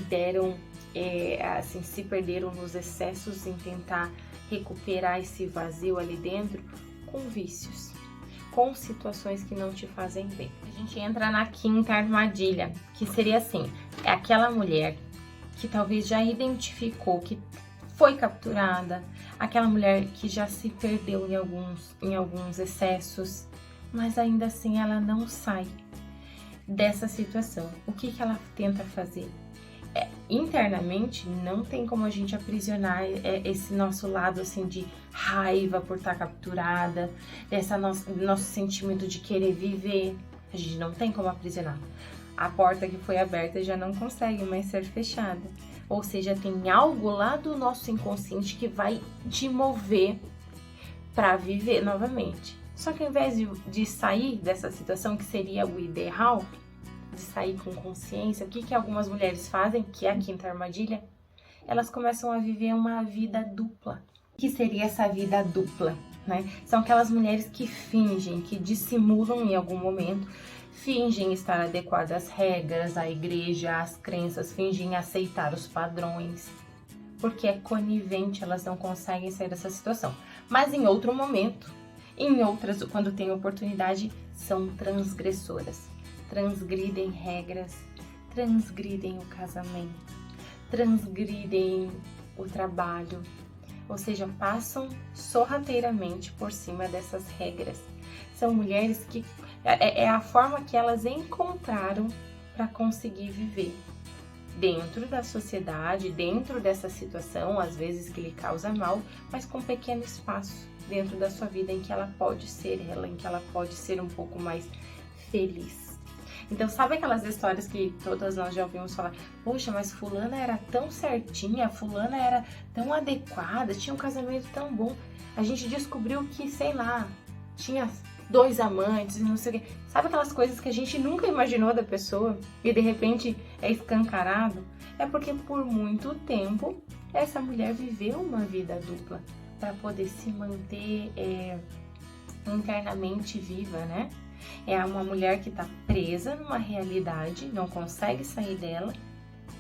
perderam nos excessos em tentar recuperar esse vazio ali dentro com vícios, com situações que não te fazem bem. A gente entra na 5ª armadilha, que seria assim, é aquela mulher que talvez já identificou que foi capturada, aquela mulher que já se perdeu em alguns excessos, mas ainda assim ela não sai dessa situação. O que ela tenta fazer? Internamente não tem como a gente aprisionar esse nosso lado assim de raiva por estar capturada, nosso sentimento de querer viver. A gente não tem como aprisionar. A porta que foi aberta já não consegue mais ser fechada. Ou seja, tem algo lá do nosso inconsciente que vai te mover para viver novamente. Só que ao invés de sair dessa situação, que seria o ideal, de sair com consciência, o que algumas mulheres fazem, que é a 5ª armadilha? Elas começam a viver uma vida dupla. O que seria essa vida dupla? Né? São aquelas mulheres que fingem, que dissimulam em algum momento, fingem estar adequadas às regras, à igreja, às crenças, fingem aceitar os padrões, porque é conivente, elas não conseguem sair dessa situação. Mas em outro momento, em outras, quando tem oportunidade, são transgressoras. Transgridem regras, transgridem o casamento, transgridem o trabalho, ou seja, passam sorrateiramente por cima dessas regras. São mulheres que é a forma que elas encontraram para conseguir viver dentro da sociedade, dentro dessa situação, às vezes que lhe causa mal, mas com pequeno espaço dentro da sua vida em que ela pode ser ela, em que ela pode ser um pouco mais feliz. Então, sabe aquelas histórias que todas nós já ouvimos falar? Poxa, mas fulana era tão certinha, fulana era tão adequada, tinha um casamento tão bom. A gente descobriu que, sei lá, tinha 2 amantes e não sei o quê. Sabe aquelas coisas que a gente nunca imaginou da pessoa e de repente é escancarado? É porque por muito tempo essa mulher viveu uma vida dupla para poder se manter internamente viva, né? É uma mulher que está presa numa realidade, não consegue sair dela,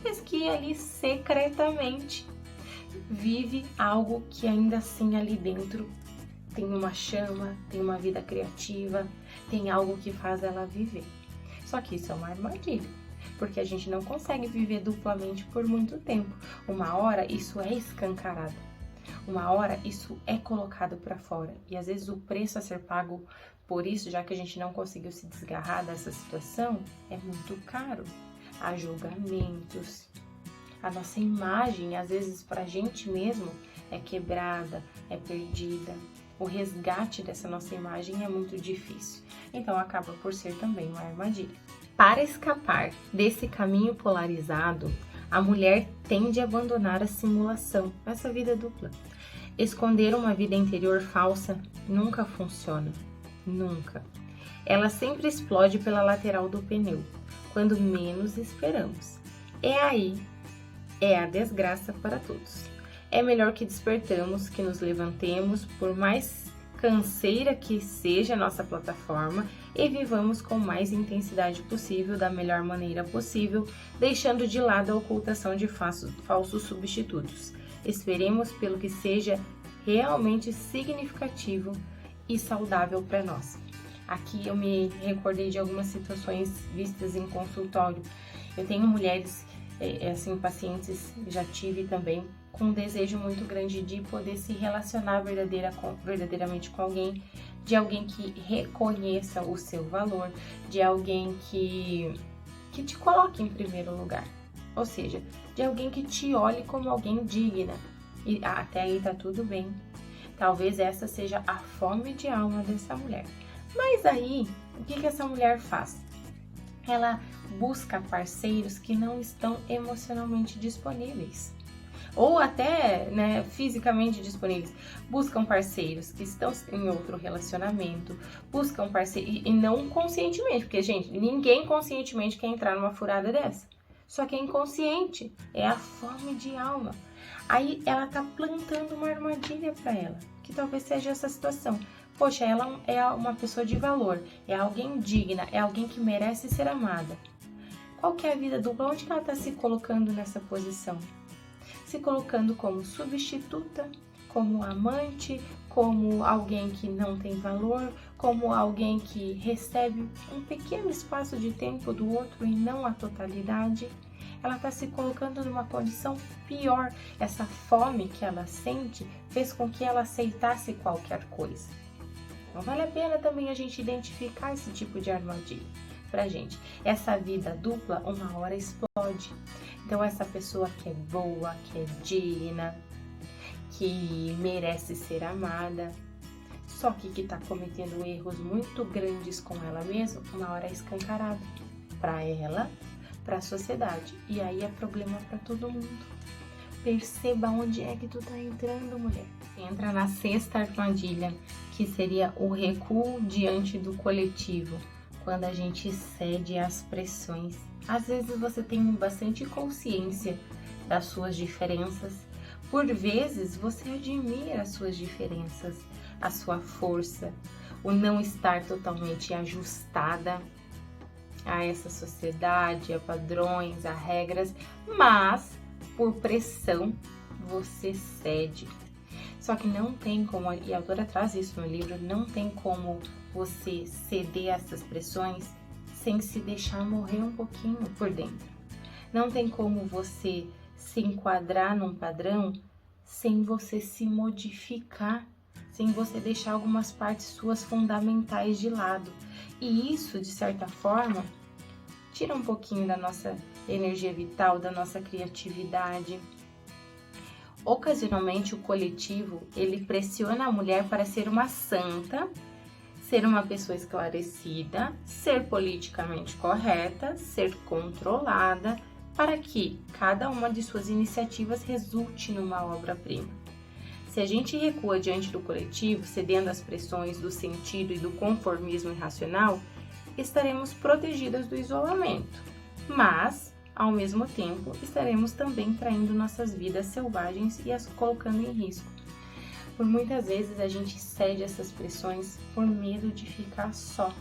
mas que ali secretamente vive algo que ainda assim ali dentro tem uma chama, tem uma vida criativa, tem algo que faz ela viver. Só que isso é uma armadilha, porque a gente não consegue viver duplamente por muito tempo. Uma hora isso é escancarado. Uma hora isso é colocado para fora e às vezes o preço a ser pago por isso, já que a gente não conseguiu se desgarrar dessa situação, é muito caro. a julgamentos. A nossa imagem, às vezes, para a gente mesmo, é quebrada, é perdida. O resgate dessa nossa imagem é muito difícil. Então, acaba por ser também uma armadilha. Para escapar desse caminho polarizado, a mulher tende a abandonar a simulação, essa vida dupla. Esconder uma vida interior falsa nunca funciona. Nunca. Ela sempre explode pela lateral do pneu, quando menos esperamos. Aí é a desgraça para todos. É melhor que despertamos, que nos levantemos, por mais canseira que seja a nossa plataforma, e vivamos com mais intensidade possível, da melhor maneira possível, deixando de lado a ocultação de falsos substitutos. Esperemos pelo que seja realmente significativo e saudável para nós. Aqui eu me recordei de algumas situações vistas em consultório. Eu tenho mulheres, assim, pacientes, já tive também, com um desejo muito grande de poder se relacionar verdadeiramente com alguém, de alguém que reconheça o seu valor, de alguém que te coloque em primeiro lugar, ou seja, de alguém que te olhe como alguém digna. E até aí tá tudo bem. Talvez essa seja a fome de alma dessa mulher. Mas aí, o que essa mulher faz? Ela busca parceiros que não estão emocionalmente disponíveis. Ou até, né, fisicamente disponíveis. Buscam parceiros que estão em outro relacionamento, buscam parceiros, e não conscientemente, porque, gente, ninguém conscientemente quer entrar numa furada dessa. Só que é inconsciente, é a fome de alma. Aí ela tá plantando uma armadilha para ela, que talvez seja essa situação. Poxa, ela é uma pessoa de valor, é alguém digna, é alguém que merece ser amada. Qual que é a vida dupla? Onde que ela está se colocando nessa posição? Se colocando como substituta, como amante, como alguém que não tem valor, como alguém que recebe um pequeno espaço de tempo do outro e não a totalidade. Ela está se colocando numa condição pior. Essa fome que ela sente fez com que ela aceitasse qualquer coisa. Então vale a pena também a gente identificar esse tipo de armadilha pra gente. Essa vida dupla, uma hora explode. Então essa pessoa que é boa, que é digna, que merece ser amada, só que tá cometendo erros muito grandes com ela mesma, uma hora é escancarada pra ela, pra sociedade. E aí é problema pra todo mundo. Perceba onde é que tu tá entrando, mulher. Entra na sexta armadilha, que seria o recuo diante do coletivo, quando a gente cede às pressões. Às vezes você tem bastante consciência das suas diferenças, por vezes você admira as suas diferenças, a sua força, o não estar totalmente ajustada a essa sociedade, a padrões, a regras, mas por pressão você cede. Só que não tem como, e a autora traz isso no livro, não tem como você ceder a essas pressões sem se deixar morrer um pouquinho por dentro. Não tem como você se enquadrar num padrão sem você se modificar, sem você deixar algumas partes suas fundamentais de lado. E isso, de certa forma, tira um pouquinho da nossa energia vital, da nossa criatividade. Ocasionalmente o coletivo, ele pressiona a mulher para ser uma santa, ser uma pessoa esclarecida, ser politicamente correta, ser controlada, para que cada uma de suas iniciativas resulte numa obra-prima. Se a gente recua diante do coletivo, cedendo às pressões do sentido e do conformismo irracional, estaremos protegidas do isolamento, mas, ao mesmo tempo, estaremos também traindo nossas vidas selvagens e as colocando em risco. Por muitas vezes a gente cede essas pressões por medo de ficar só,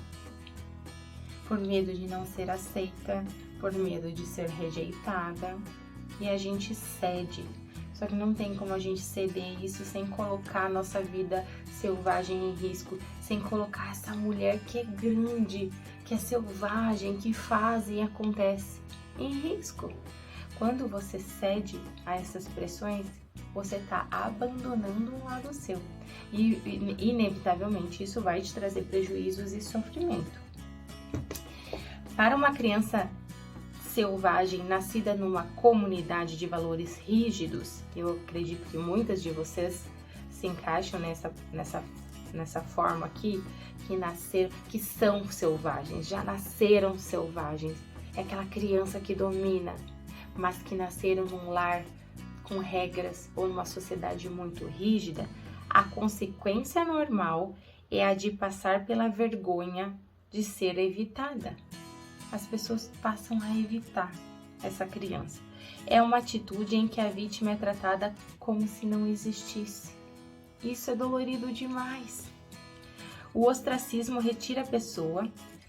por medo de não ser aceita, por medo de ser rejeitada, e a gente cede. Só que não tem como a gente ceder isso sem colocar a nossa vida selvagem em risco, sem colocar essa mulher que é grande, que é selvagem, que faz e acontece em risco. Quando você cede a essas pressões, você está abandonando um lado seu. E inevitavelmente isso vai te trazer prejuízos e sofrimento. Para uma criança selvagem nascida numa comunidade de valores rígidos, eu acredito que muitas de vocês se encaixam nessa forma aqui, que são selvagens, já nasceram selvagens. É aquela criança que domina, mas que nasceram num lar com regras ou numa sociedade muito rígida. A consequência normal é a de passar pela vergonha de ser evitada. As pessoas passam a evitar essa criança. É uma atitude em que a vítima é tratada como se não existisse. Isso é dolorido demais. O ostracismo retira a pessoa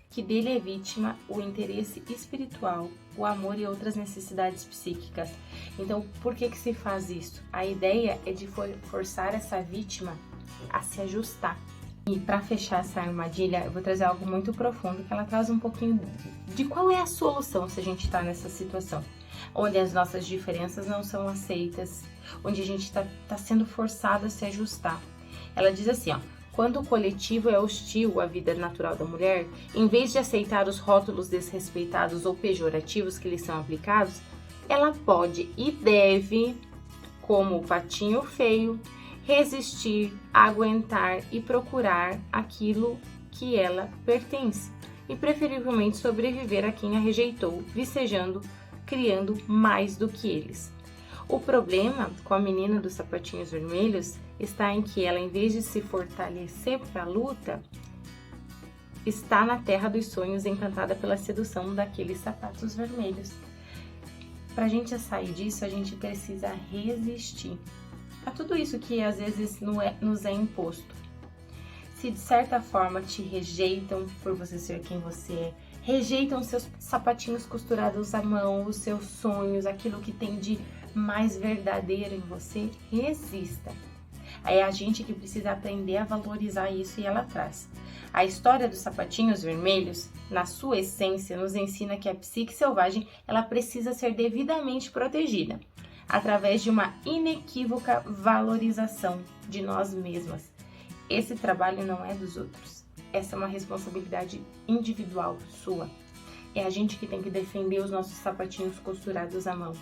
que dele é vítima o interesse espiritual, o amor e outras necessidades psíquicas. Então, por que se faz isso? A ideia é de forçar essa vítima a se ajustar. E para fechar essa armadilha, eu vou trazer algo muito profundo, que ela traz um pouquinho de qual é a solução se a gente está nessa situação, onde as nossas diferenças não são aceitas, onde a gente está sendo forçado a se ajustar. Ela diz assim, ó: quando o coletivo é hostil à vida natural da mulher, em vez de aceitar os rótulos desrespeitados ou pejorativos que lhe são aplicados, ela pode e deve, como o patinho feio, resistir, aguentar e procurar aquilo que ela pertence, e preferivelmente sobreviver a quem a rejeitou, vicejando, criando mais do que eles. O problema com a menina dos sapatinhos vermelhos está em que ela, em vez de se fortalecer para a luta, está na terra dos sonhos, encantada pela sedução daqueles sapatos vermelhos. Para a gente sair disso, a gente precisa resistir a tudo isso que às vezes nos é imposto. Se de certa forma te rejeitam por você ser quem você é, rejeitam seus sapatinhos costurados à mão, os seus sonhos, aquilo que tem de mais verdadeiro em você, resista. É a gente que precisa aprender a valorizar isso, e ela traz. A história dos sapatinhos vermelhos, na sua essência, nos ensina que a psique selvagem ela precisa ser devidamente protegida, através de uma inequívoca valorização de nós mesmas. Esse trabalho não é dos outros. Essa é uma responsabilidade individual sua. É a gente que tem que defender os nossos sapatinhos costurados à mão.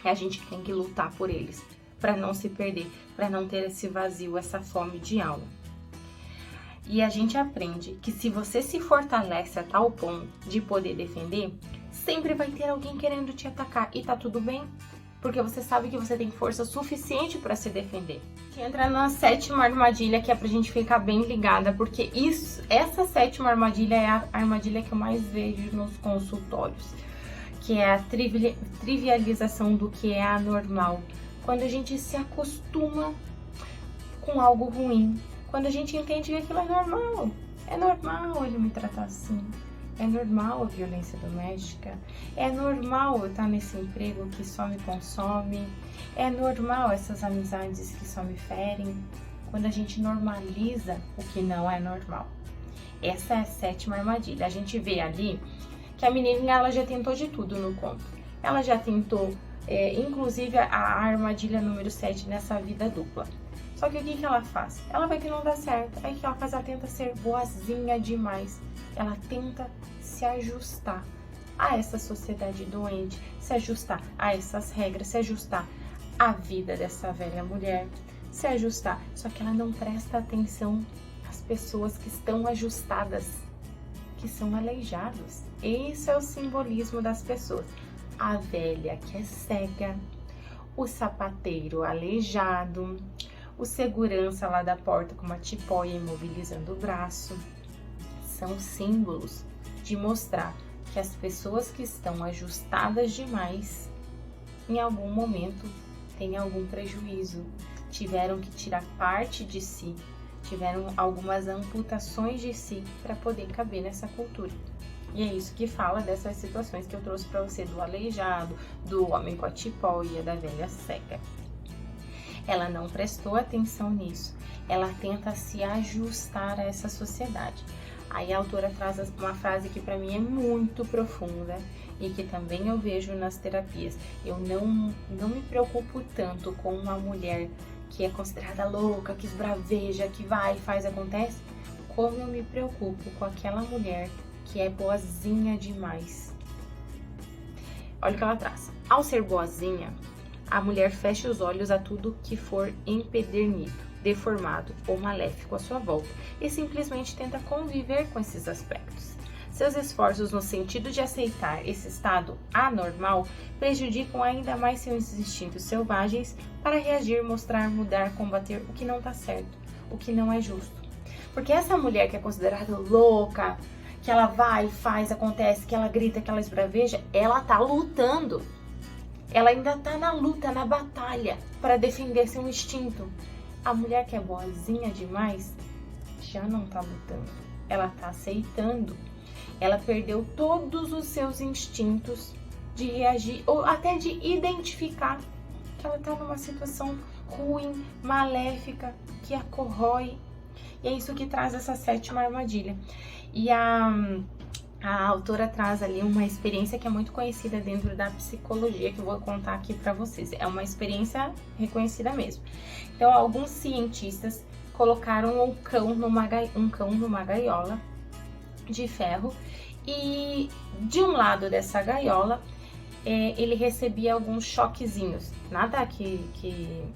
É a gente que tem que lutar por eles, para não se perder, para não ter esse vazio, essa fome de alma. E a gente aprende que se você se fortalece a tal ponto de poder defender, sempre vai ter alguém querendo te atacar, e tá tudo bem, porque você sabe que você tem força suficiente para se defender. Entra na 7ª armadilha, que é pra gente ficar bem ligada, porque essa 7ª armadilha é a armadilha que eu mais vejo nos consultórios, que é a trivialização do que é anormal. Quando a gente se acostuma com algo ruim, quando a gente entende que aquilo é normal ele me tratar assim, é normal a violência doméstica, é normal eu estar nesse emprego que só me consome, é normal essas amizades que só me ferem. Quando a gente normaliza o que não é normal. Essa é a 7ª armadilha. A gente vê ali que a menina ela já tentou de tudo no conto. Ela já tentou, inclusive, a armadilha número 7 nessa vida dupla. Só que o que ela faz? Ela vê que não dá certo. Aí o que ela faz? Ela tenta ser boazinha demais. Ela tenta se ajustar a essa sociedade doente, se ajustar a essas regras, se ajustar à vida dessa velha mulher, se ajustar. Só que ela não presta atenção às pessoas que estão ajustadas, que são aleijados. Esse é o simbolismo das pessoas. A velha que é cega, o sapateiro aleijado, o segurança lá da porta com uma tipóia imobilizando o braço. São símbolos de mostrar que as pessoas que estão ajustadas demais, em algum momento, têm algum prejuízo, tiveram que tirar parte de si, tiveram algumas amputações de si para poder caber nessa cultura. E é isso que fala dessas situações que eu trouxe para você, do aleijado, do homem com a tipóia, da velha cega. Ela não prestou atenção nisso, ela tenta se ajustar a essa sociedade. Aí a autora traz uma frase que para mim é muito profunda e que também eu vejo nas terapias. Eu não me preocupo tanto com uma mulher que é considerada louca, que esbraveja, que vai, faz, acontece, como eu me preocupo com aquela mulher que é boazinha demais. Olha o que ela traz. Ao ser boazinha, a mulher fecha os olhos a tudo que for empedernido, deformado ou maléfico à sua volta e simplesmente tenta conviver com esses aspectos. Seus esforços no sentido de aceitar esse estado anormal prejudicam ainda mais seus instintos selvagens para reagir, mostrar, mudar, combater o que não está certo, o que não é justo. Porque essa mulher que é considerada louca, que ela vai, faz, acontece, que ela grita, que ela esbraveja, ela tá lutando. Ela ainda tá na luta, na batalha, para defender seu instinto. A mulher que é boazinha demais já não tá lutando. Ela tá aceitando. Ela perdeu todos os seus instintos de reagir, ou até de identificar que ela tá numa situação ruim, maléfica, que a corrói. E é isso que traz essa 7ª armadilha. E a autora traz ali uma experiência que é muito conhecida dentro da psicologia, que eu vou contar aqui para vocês. É uma experiência reconhecida mesmo. Então, alguns cientistas colocaram um cão numa gaiola de ferro e de um lado dessa gaiola ele recebia alguns choquezinhos. Nada que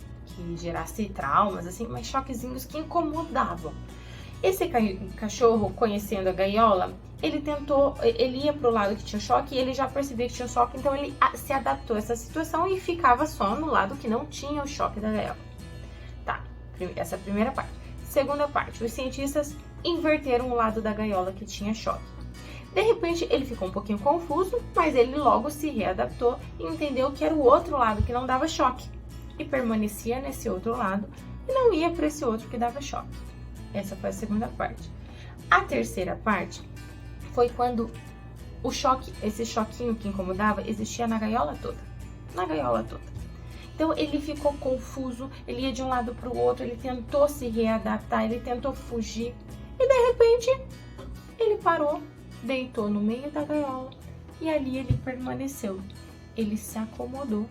gerasse traumas, assim, mas choquezinhos que incomodavam. Esse cachorro, conhecendo a gaiola, ele ia pro lado que tinha choque e ele já percebia que tinha choque, então ele se adaptou a essa situação e ficava só no lado que não tinha o choque da gaiola. Tá, essa é a primeira parte. Segunda parte, os cientistas inverteram o lado da gaiola que tinha choque. De repente, ele ficou um pouquinho confuso, mas ele logo se readaptou e entendeu que era o outro lado que não dava choque. E permanecia nesse outro lado e não ia para esse outro que dava choque. Essa foi a segunda parte. A terceira parte foi quando o choque, esse choquinho que incomodava, existia na gaiola toda. Na gaiola toda. Então ele ficou confuso, ele ia de um lado para o outro, ele tentou se readaptar, ele tentou fugir. E de repente, ele parou, deitou no meio da gaiola e ali ele permaneceu. Ele se acomodou.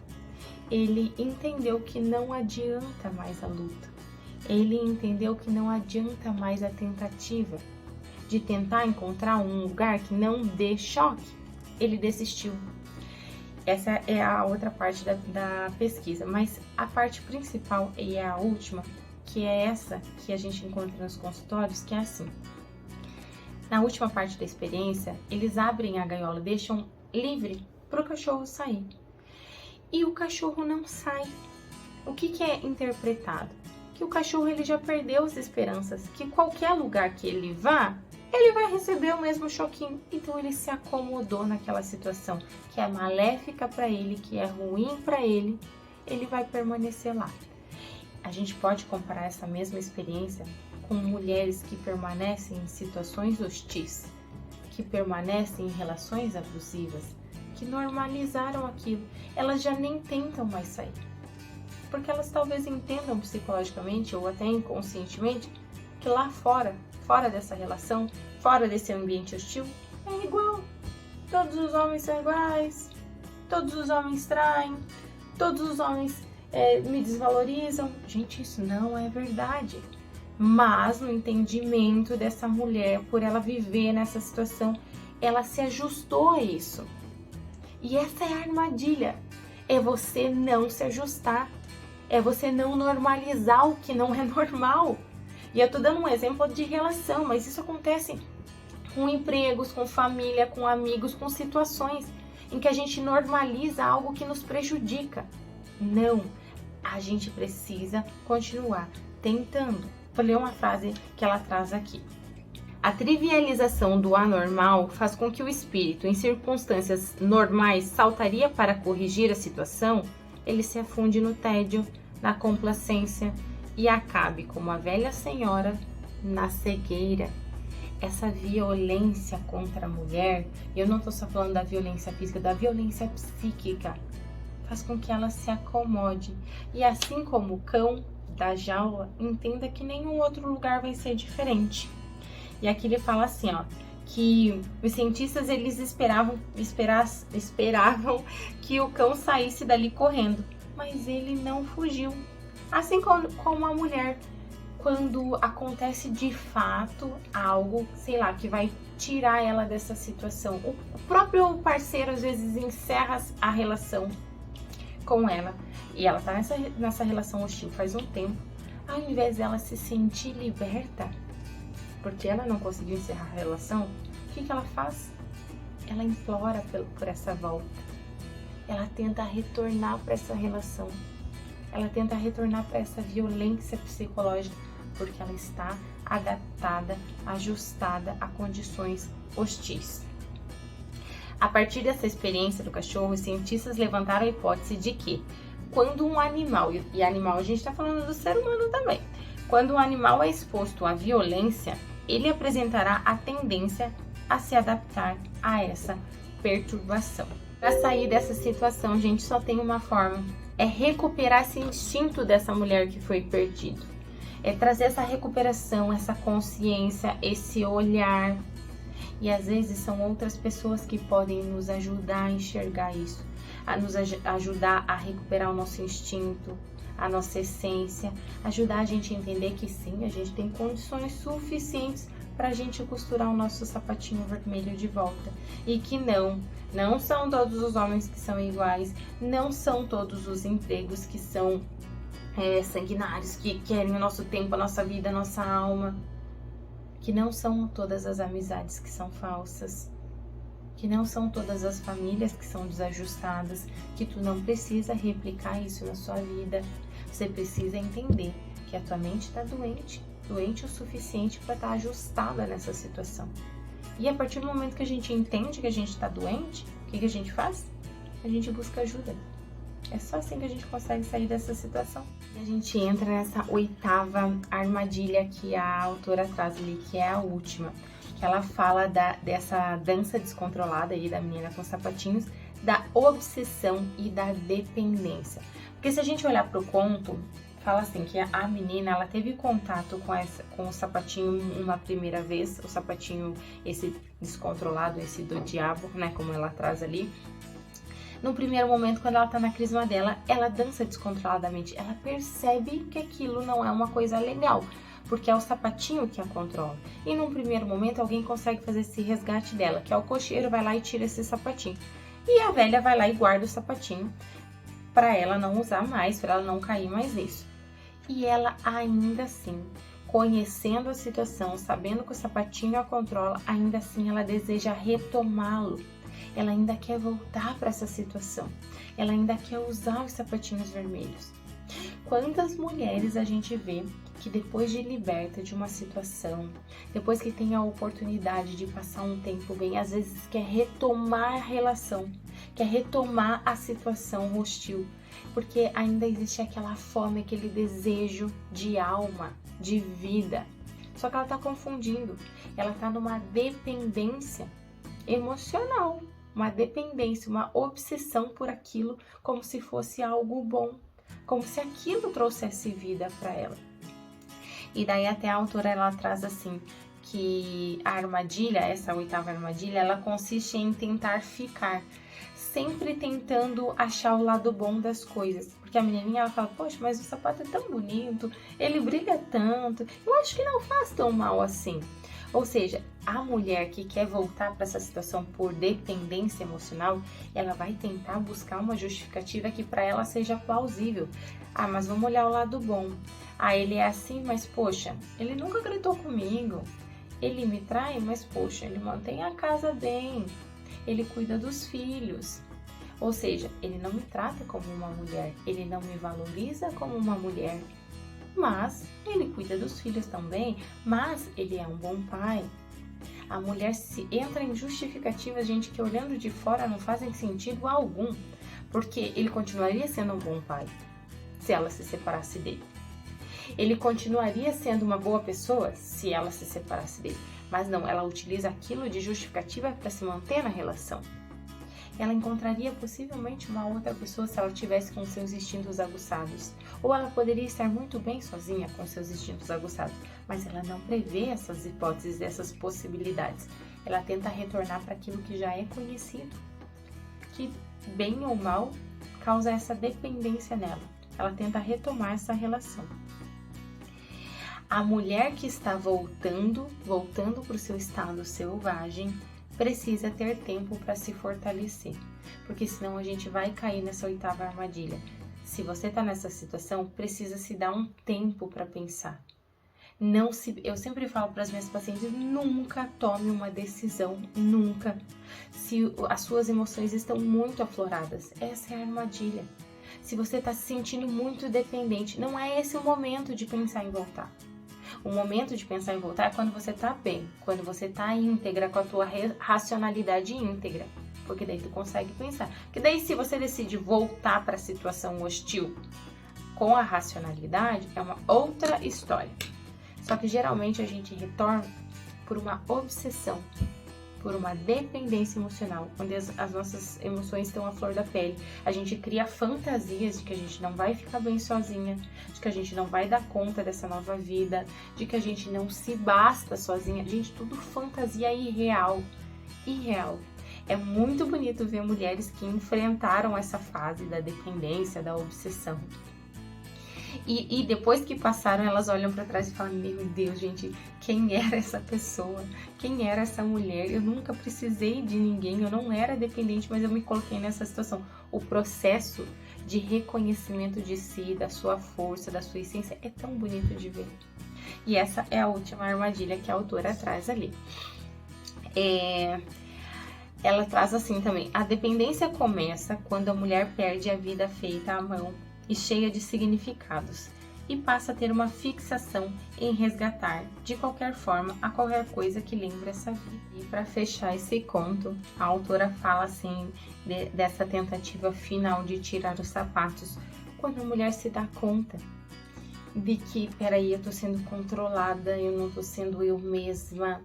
Ele entendeu que não adianta mais a luta. Ele entendeu que não adianta mais a tentativa de tentar encontrar um lugar que não dê choque. Ele desistiu. Essa é a outra parte da pesquisa, mas a parte principal e a última, que é essa que a gente encontra nos consultórios, que é assim. Na última parte da experiência, eles abrem a gaiola, deixam livre para o cachorro sair. E o cachorro não sai. O que é interpretado? Que o cachorro ele já perdeu as esperanças, que qualquer lugar que ele vá, ele vai receber o mesmo choquinho. Então ele se acomodou naquela situação que é maléfica para ele, que é ruim para ele, ele vai permanecer lá. A gente pode comparar essa mesma experiência com mulheres que permanecem em situações hostis, que permanecem em relações abusivas, que normalizaram aquilo, elas já nem tentam mais sair. Porque elas talvez entendam psicologicamente ou até inconscientemente que lá fora dessa relação, fora desse ambiente hostil, é igual. Todos os homens são iguais, todos os homens traem, todos os homens me desvalorizam. Gente, isso não é verdade. Mas no entendimento dessa mulher, por ela viver nessa situação, ela se ajustou a isso. E essa é a armadilha, é você não se ajustar, é você não normalizar o que não é normal. E eu tô dando um exemplo de relação, mas isso acontece com empregos, com família, com amigos, com situações em que a gente normaliza algo que nos prejudica. Não, a gente precisa continuar tentando. Vou ler uma frase que ela traz aqui. A trivialização do anormal faz com que o espírito, em circunstâncias normais, saltaria para corrigir a situação, ele se afunde no tédio, na complacência e acabe, como a velha senhora, na cegueira. Essa violência contra a mulher, e eu não estou só falando da violência física, da violência psíquica, faz com que ela se acomode. E assim como o cão da jaula, entenda que nenhum outro lugar vai ser diferente. E aqui ele fala assim, ó, que os cientistas eles esperavam que o cão saísse dali correndo, mas ele não fugiu. Assim como a mulher, quando acontece de fato algo, sei lá, que vai tirar ela dessa situação. O próprio parceiro às vezes encerra a relação com ela e ela tá nessa relação hostil faz um tempo. Ao invés dela se sentir liberta, porque ela não conseguiu encerrar a relação, o que ela faz? Ela implora por essa volta. Ela tenta retornar para essa relação. Ela tenta retornar para essa violência psicológica, porque ela está adaptada, ajustada a condições hostis. A partir dessa experiência do cachorro, os cientistas levantaram a hipótese de que quando um animal, e animal a gente está falando do ser humano também, quando um animal é exposto à violência, ele apresentará a tendência a se adaptar a essa perturbação. Para sair dessa situação, gente, só tem uma forma, é recuperar esse instinto dessa mulher que foi perdido. É trazer essa recuperação, essa consciência, esse olhar. E às vezes são outras pessoas que podem nos ajudar a enxergar isso, a nos ajudar a recuperar o nosso instinto, a nossa essência, ajudar a gente a entender que sim, a gente tem condições suficientes para a gente costurar o nosso sapatinho vermelho de volta. E que não são todos os homens que são iguais, não são todos os empregos que são sanguinários, que querem o nosso tempo, a nossa vida, a nossa alma. Que não são todas as amizades que são falsas, que não são todas as famílias que são desajustadas, que tu não precisa replicar isso na sua vida. Você precisa entender que a tua mente está doente o suficiente para estar ajustada nessa situação. E a partir do momento que a gente entende que a gente está doente, o que a gente faz? A gente busca ajuda. É só assim que a gente consegue sair dessa situação. E a gente entra nessa 8ª armadilha que a autora traz ali, que é a última. Que ela fala dessa dança descontrolada aí da menina com sapatinhos, da obsessão e da dependência. Porque se a gente olhar para o conto, fala assim que a menina, ela teve contato com o sapatinho uma primeira vez, o sapatinho esse descontrolado, esse do diabo, né, como ela traz ali. No primeiro momento, quando ela tá na crisma dela, ela dança descontroladamente. Ela percebe que aquilo não é uma coisa legal, porque é o sapatinho que a controla. E num primeiro momento, alguém consegue fazer esse resgate dela, que é o cocheiro, vai lá e tira esse sapatinho. E a velha vai lá e guarda o sapatinho para ela não usar mais, para ela não cair mais nisso. E ela ainda assim, conhecendo a situação, sabendo que o sapatinho a controla, ainda assim ela deseja retomá-lo. Ela ainda quer voltar para essa situação. Ela ainda quer usar os sapatinhos vermelhos. Quantas mulheres a gente vê que depois de liberta de uma situação, depois que tem a oportunidade de passar um tempo bem, às vezes quer retomar a relação, quer retomar a situação hostil, porque ainda existe aquela fome, aquele desejo de alma, de vida. Só que ela está confundindo. Ela está numa dependência emocional, uma dependência, uma obsessão por aquilo como se fosse algo bom, como se aquilo trouxesse vida para ela. E daí até a autora ela traz assim, que a armadilha, essa 8ª armadilha, ela consiste em tentar ficar, sempre tentando achar o lado bom das coisas. Porque a menininha ela fala, poxa, mas o sapato é tão bonito, ele brilha tanto, eu acho que não faz tão mal assim. Ou seja, a mulher que quer voltar para essa situação por dependência emocional, ela vai tentar buscar uma justificativa que para ela seja plausível. Ah, mas vamos olhar o lado bom. Ah, ele é assim, mas poxa, ele nunca gritou comigo. Ele me trai, mas poxa, ele mantém a casa bem. Ele cuida dos filhos. Ou seja, ele não me trata como uma mulher, ele não me valoriza como uma mulher. Mas ele cuida dos filhos também, mas ele é um bom pai. A mulher se entra em justificativas, gente, que olhando de fora não fazem sentido algum, porque ele continuaria sendo um bom pai se ela se separasse dele. Ele continuaria sendo uma boa pessoa se ela se separasse dele, mas não, ela utiliza aquilo de justificativa para se manter na relação. Ela encontraria possivelmente uma outra pessoa se ela tivesse com seus instintos aguçados. Ou ela poderia estar muito bem sozinha com seus instintos aguçados, mas ela não prevê essas hipóteses, essas possibilidades. Ela tenta retornar para aquilo que já é conhecido, que bem ou mal causa essa dependência nela. Ela tenta retomar essa relação. A mulher que está voltando para o seu estado selvagem, precisa ter tempo para se fortalecer, porque senão a gente vai cair nessa 8ª armadilha. Se você está nessa situação, precisa se dar um tempo para pensar. Eu sempre falo para as minhas pacientes, nunca tome uma decisão, nunca. Se as suas emoções estão muito afloradas, essa é a armadilha. Se você está se sentindo muito dependente, não é esse o momento de pensar em voltar. O momento de pensar em voltar é quando você tá bem, quando você tá íntegra, com a tua racionalidade íntegra. Porque daí tu consegue pensar. Porque daí se você decide voltar para a situação hostil com a racionalidade, é uma outra história. Só que geralmente a gente retorna por uma obsessão, por uma dependência emocional, onde as nossas emoções estão à flor da pele. A gente cria fantasias de que a gente não vai ficar bem sozinha, de que a gente não vai dar conta dessa nova vida, de que a gente não se basta sozinha. Gente, tudo fantasia irreal. Irreal. É muito bonito ver mulheres que enfrentaram essa fase da dependência, da obsessão. E depois que passaram, elas olham para trás e falam, meu Deus, gente, quem era essa pessoa? Quem era essa mulher? Eu nunca precisei de ninguém, eu não era dependente, mas eu me coloquei nessa situação. O processo de reconhecimento de si, da sua força, da sua essência, é tão bonito de ver. E essa é a última armadilha que a autora traz ali. Ela traz assim também, a dependência começa quando a mulher perde a vida feita à mão e cheia de significados, e passa a ter uma fixação em resgatar, de qualquer forma, a qualquer coisa que lembre essa vida. E para fechar esse conto, a autora fala assim, dessa tentativa final de tirar os sapatos, quando a mulher se dá conta de que, peraí, eu tô sendo controlada, eu não tô sendo eu mesma,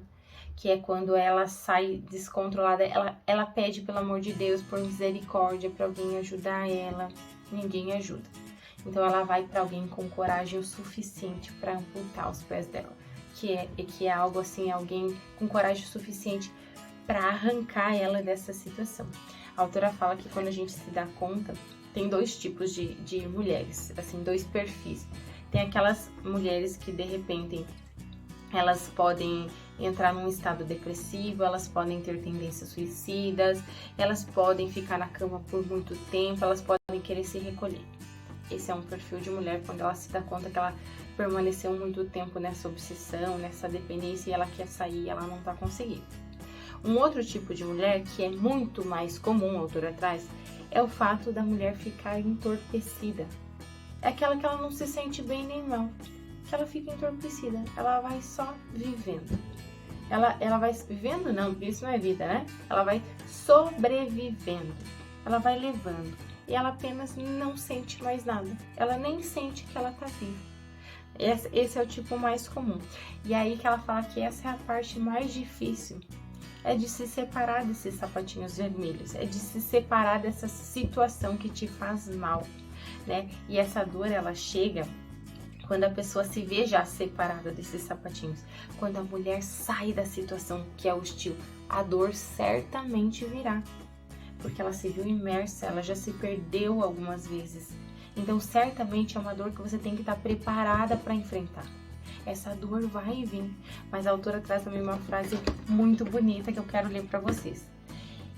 que é quando ela sai descontrolada, ela pede pelo amor de Deus, por misericórdia, para alguém ajudar ela. Ninguém ajuda. Então ela vai para alguém com coragem o suficiente para amputar os pés dela, que é algo assim, alguém com coragem o suficiente para arrancar ela dessa situação. A autora fala que quando a gente se dá conta, tem 2 tipos de mulheres, assim, 2 perfis. Tem aquelas mulheres que de repente elas podem entrar num estado depressivo, elas podem ter tendências suicidas, elas podem ficar na cama por muito tempo, elas podem querer se recolher. Esse é um perfil de mulher quando ela se dá conta que ela permaneceu muito tempo nessa obsessão, nessa dependência e ela quer sair e ela não está conseguindo. Um outro tipo de mulher que é muito mais comum, a autora traz, é o fato da mulher ficar entorpecida. É aquela que ela não se sente bem nem mal, que ela fica entorpecida, ela vai só vivendo. Ela vai vivendo não, porque isso não é vida, né? Ela vai sobrevivendo, ela vai levando e ela apenas não sente mais nada. Ela nem sente que ela tá viva. Esse é o tipo mais comum. E aí que ela fala que essa é a parte mais difícil, é de se separar desses sapatinhos vermelhos, é de se separar dessa situação que te faz mal, né? E essa dor, ela chega quando a pessoa se vê já separada desses sapatinhos. Quando a mulher sai da situação que é hostil, a dor certamente virá. Porque ela se viu imersa, ela já se perdeu algumas vezes. Então, certamente é uma dor que você tem que estar preparada para enfrentar. Essa dor vai vir. Mas a autora traz também uma frase muito bonita que eu quero ler para vocês.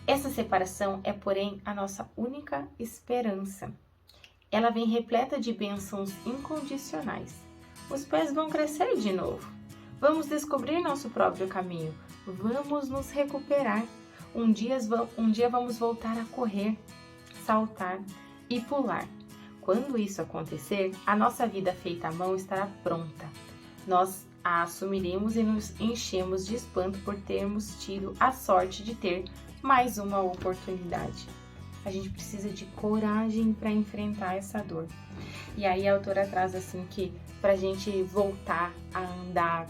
Essa separação é, porém, a nossa única esperança. Ela vem repleta de bênçãos incondicionais. Os pés vão crescer de novo. Vamos descobrir nosso próprio caminho. Vamos nos recuperar. Um dia vamos voltar a correr, saltar e pular. Quando isso acontecer, a nossa vida feita à mão estará pronta. Nós a assumiremos e nos enchemos de espanto por termos tido a sorte de ter mais uma oportunidade. A gente precisa de coragem para enfrentar essa dor. E aí a autora traz assim que pra gente voltar a andar,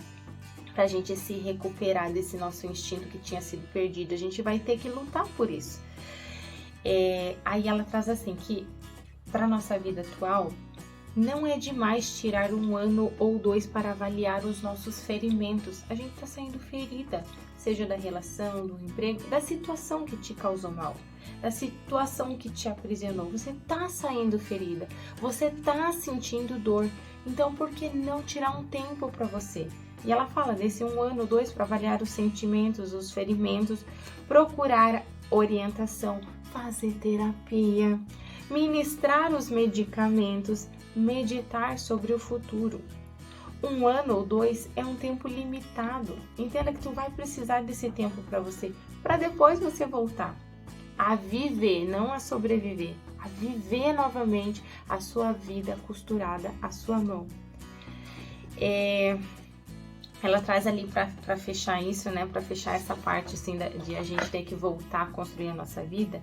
pra gente se recuperar desse nosso instinto que tinha sido perdido, a gente vai ter que lutar por isso. Aí ela traz assim que para nossa vida atual, não é demais tirar 1 ano ou 2 para avaliar os nossos ferimentos. A gente está saindo ferida, seja da relação, do emprego, da situação que te causou mal, da situação que te aprisionou. Você está saindo ferida, você está sentindo dor. Então, por que não tirar um tempo para você? E ela fala desse 1 ano, 2, para avaliar os sentimentos, os ferimentos, procurar orientação, fazer terapia, ministrar os medicamentos, meditar sobre o futuro. 1 ano ou 2 é um tempo limitado. Entenda que tu vai precisar desse tempo para você, para depois você voltar a viver, não a sobreviver, a viver novamente a sua vida costurada à sua mão. Ela traz ali para fechar isso, né? Para fechar essa parte assim de a gente ter que voltar a construir a nossa vida,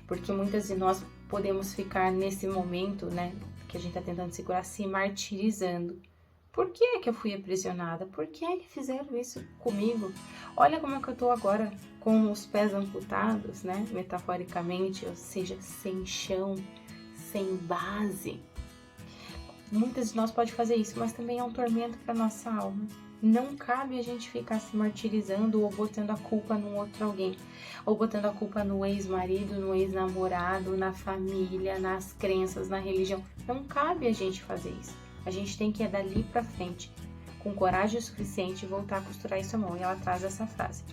porque muitas de nós podemos ficar nesse momento, né? Que a gente tá tentando segurar, se martirizando. Por que que eu fui aprisionada? Por que que fizeram isso comigo? Olha como é que eu tô agora com os pés amputados, né? Metaforicamente, ou seja, sem chão, sem base. Muitas de nós pode fazer isso, mas também é um tormento para nossa alma. Não cabe a gente ficar se martirizando ou botando a culpa num outro alguém, ou botando a culpa no ex-marido, no ex-namorado, na família, nas crenças, na religião. Não cabe a gente fazer isso. A gente tem que ir dali pra frente, com coragem suficiente, voltar a costurar isso à mão. E ela traz essa frase: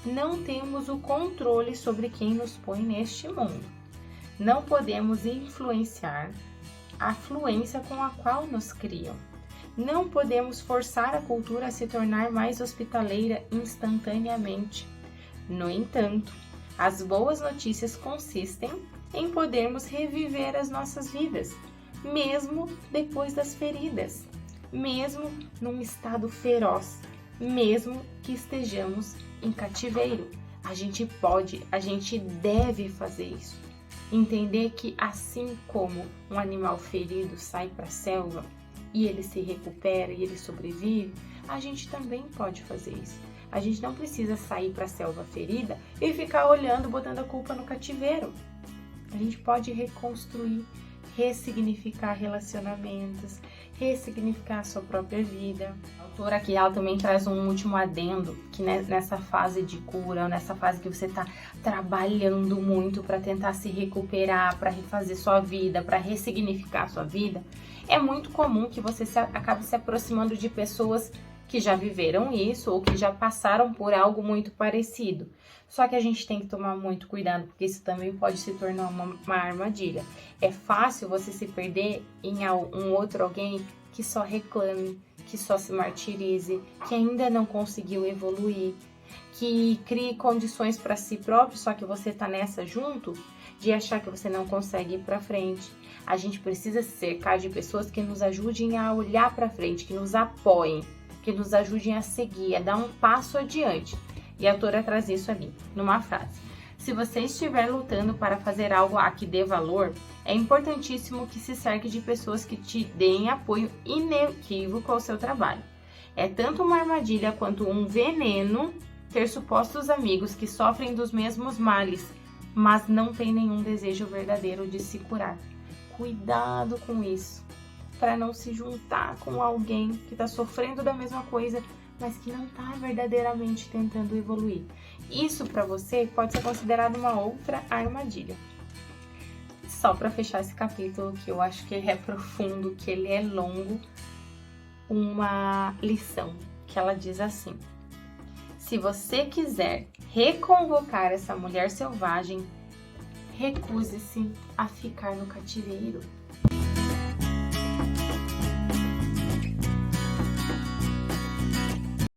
não temos o controle sobre quem nos põe neste mundo. Não podemos influenciar a fluência com a qual nos criam. Não podemos forçar a cultura a se tornar mais hospitaleira instantaneamente. No entanto, as boas notícias consistem em podermos reviver as nossas vidas, mesmo depois das feridas, mesmo num estado feroz, mesmo que estejamos em cativeiro. A gente pode, a gente deve fazer isso. Entender que assim como um animal ferido sai para a selva e ele se recupera e ele sobrevive, a gente também pode fazer isso. A gente não precisa sair para a selva ferida e ficar olhando, botando a culpa no cativeiro. A gente pode reconstruir, ressignificar relacionamentos, ressignificar a sua própria vida. A autora aqui, ela também traz um último adendo, que nessa fase de cura, nessa fase que você está trabalhando muito para tentar se recuperar, para refazer sua vida, para ressignificar a sua vida, é muito comum que você acabe se aproximando de pessoas que já viveram isso ou que já passaram por algo muito parecido. Só que a gente tem que tomar muito cuidado, porque isso também pode se tornar uma armadilha. É fácil você se perder em um outro alguém que só reclame, que só se martirize, que ainda não conseguiu evoluir, que crie condições para si próprio, só que você tá nessa junto, de achar que você não consegue ir para frente. A gente precisa se cercar de pessoas que nos ajudem a olhar para frente, que nos apoiem, que nos ajudem a seguir, a dar um passo adiante. E a autora traz isso ali, numa frase: se você estiver lutando para fazer algo a que dê valor, é importantíssimo que se cerque de pessoas que te deem apoio inequívoco ao seu trabalho. É tanto uma armadilha quanto um veneno ter supostos amigos que sofrem dos mesmos males, mas não têm nenhum desejo verdadeiro de se curar. Cuidado com isso, para não se juntar com alguém que está sofrendo da mesma coisa, mas que não está verdadeiramente tentando evoluir. Isso para você pode ser considerado uma outra armadilha. Só para fechar esse capítulo, que eu acho que ele é profundo, que ele é longo, uma lição que ela diz assim: se você quiser reconvocar essa mulher selvagem, recuse-se a ficar no cativeiro.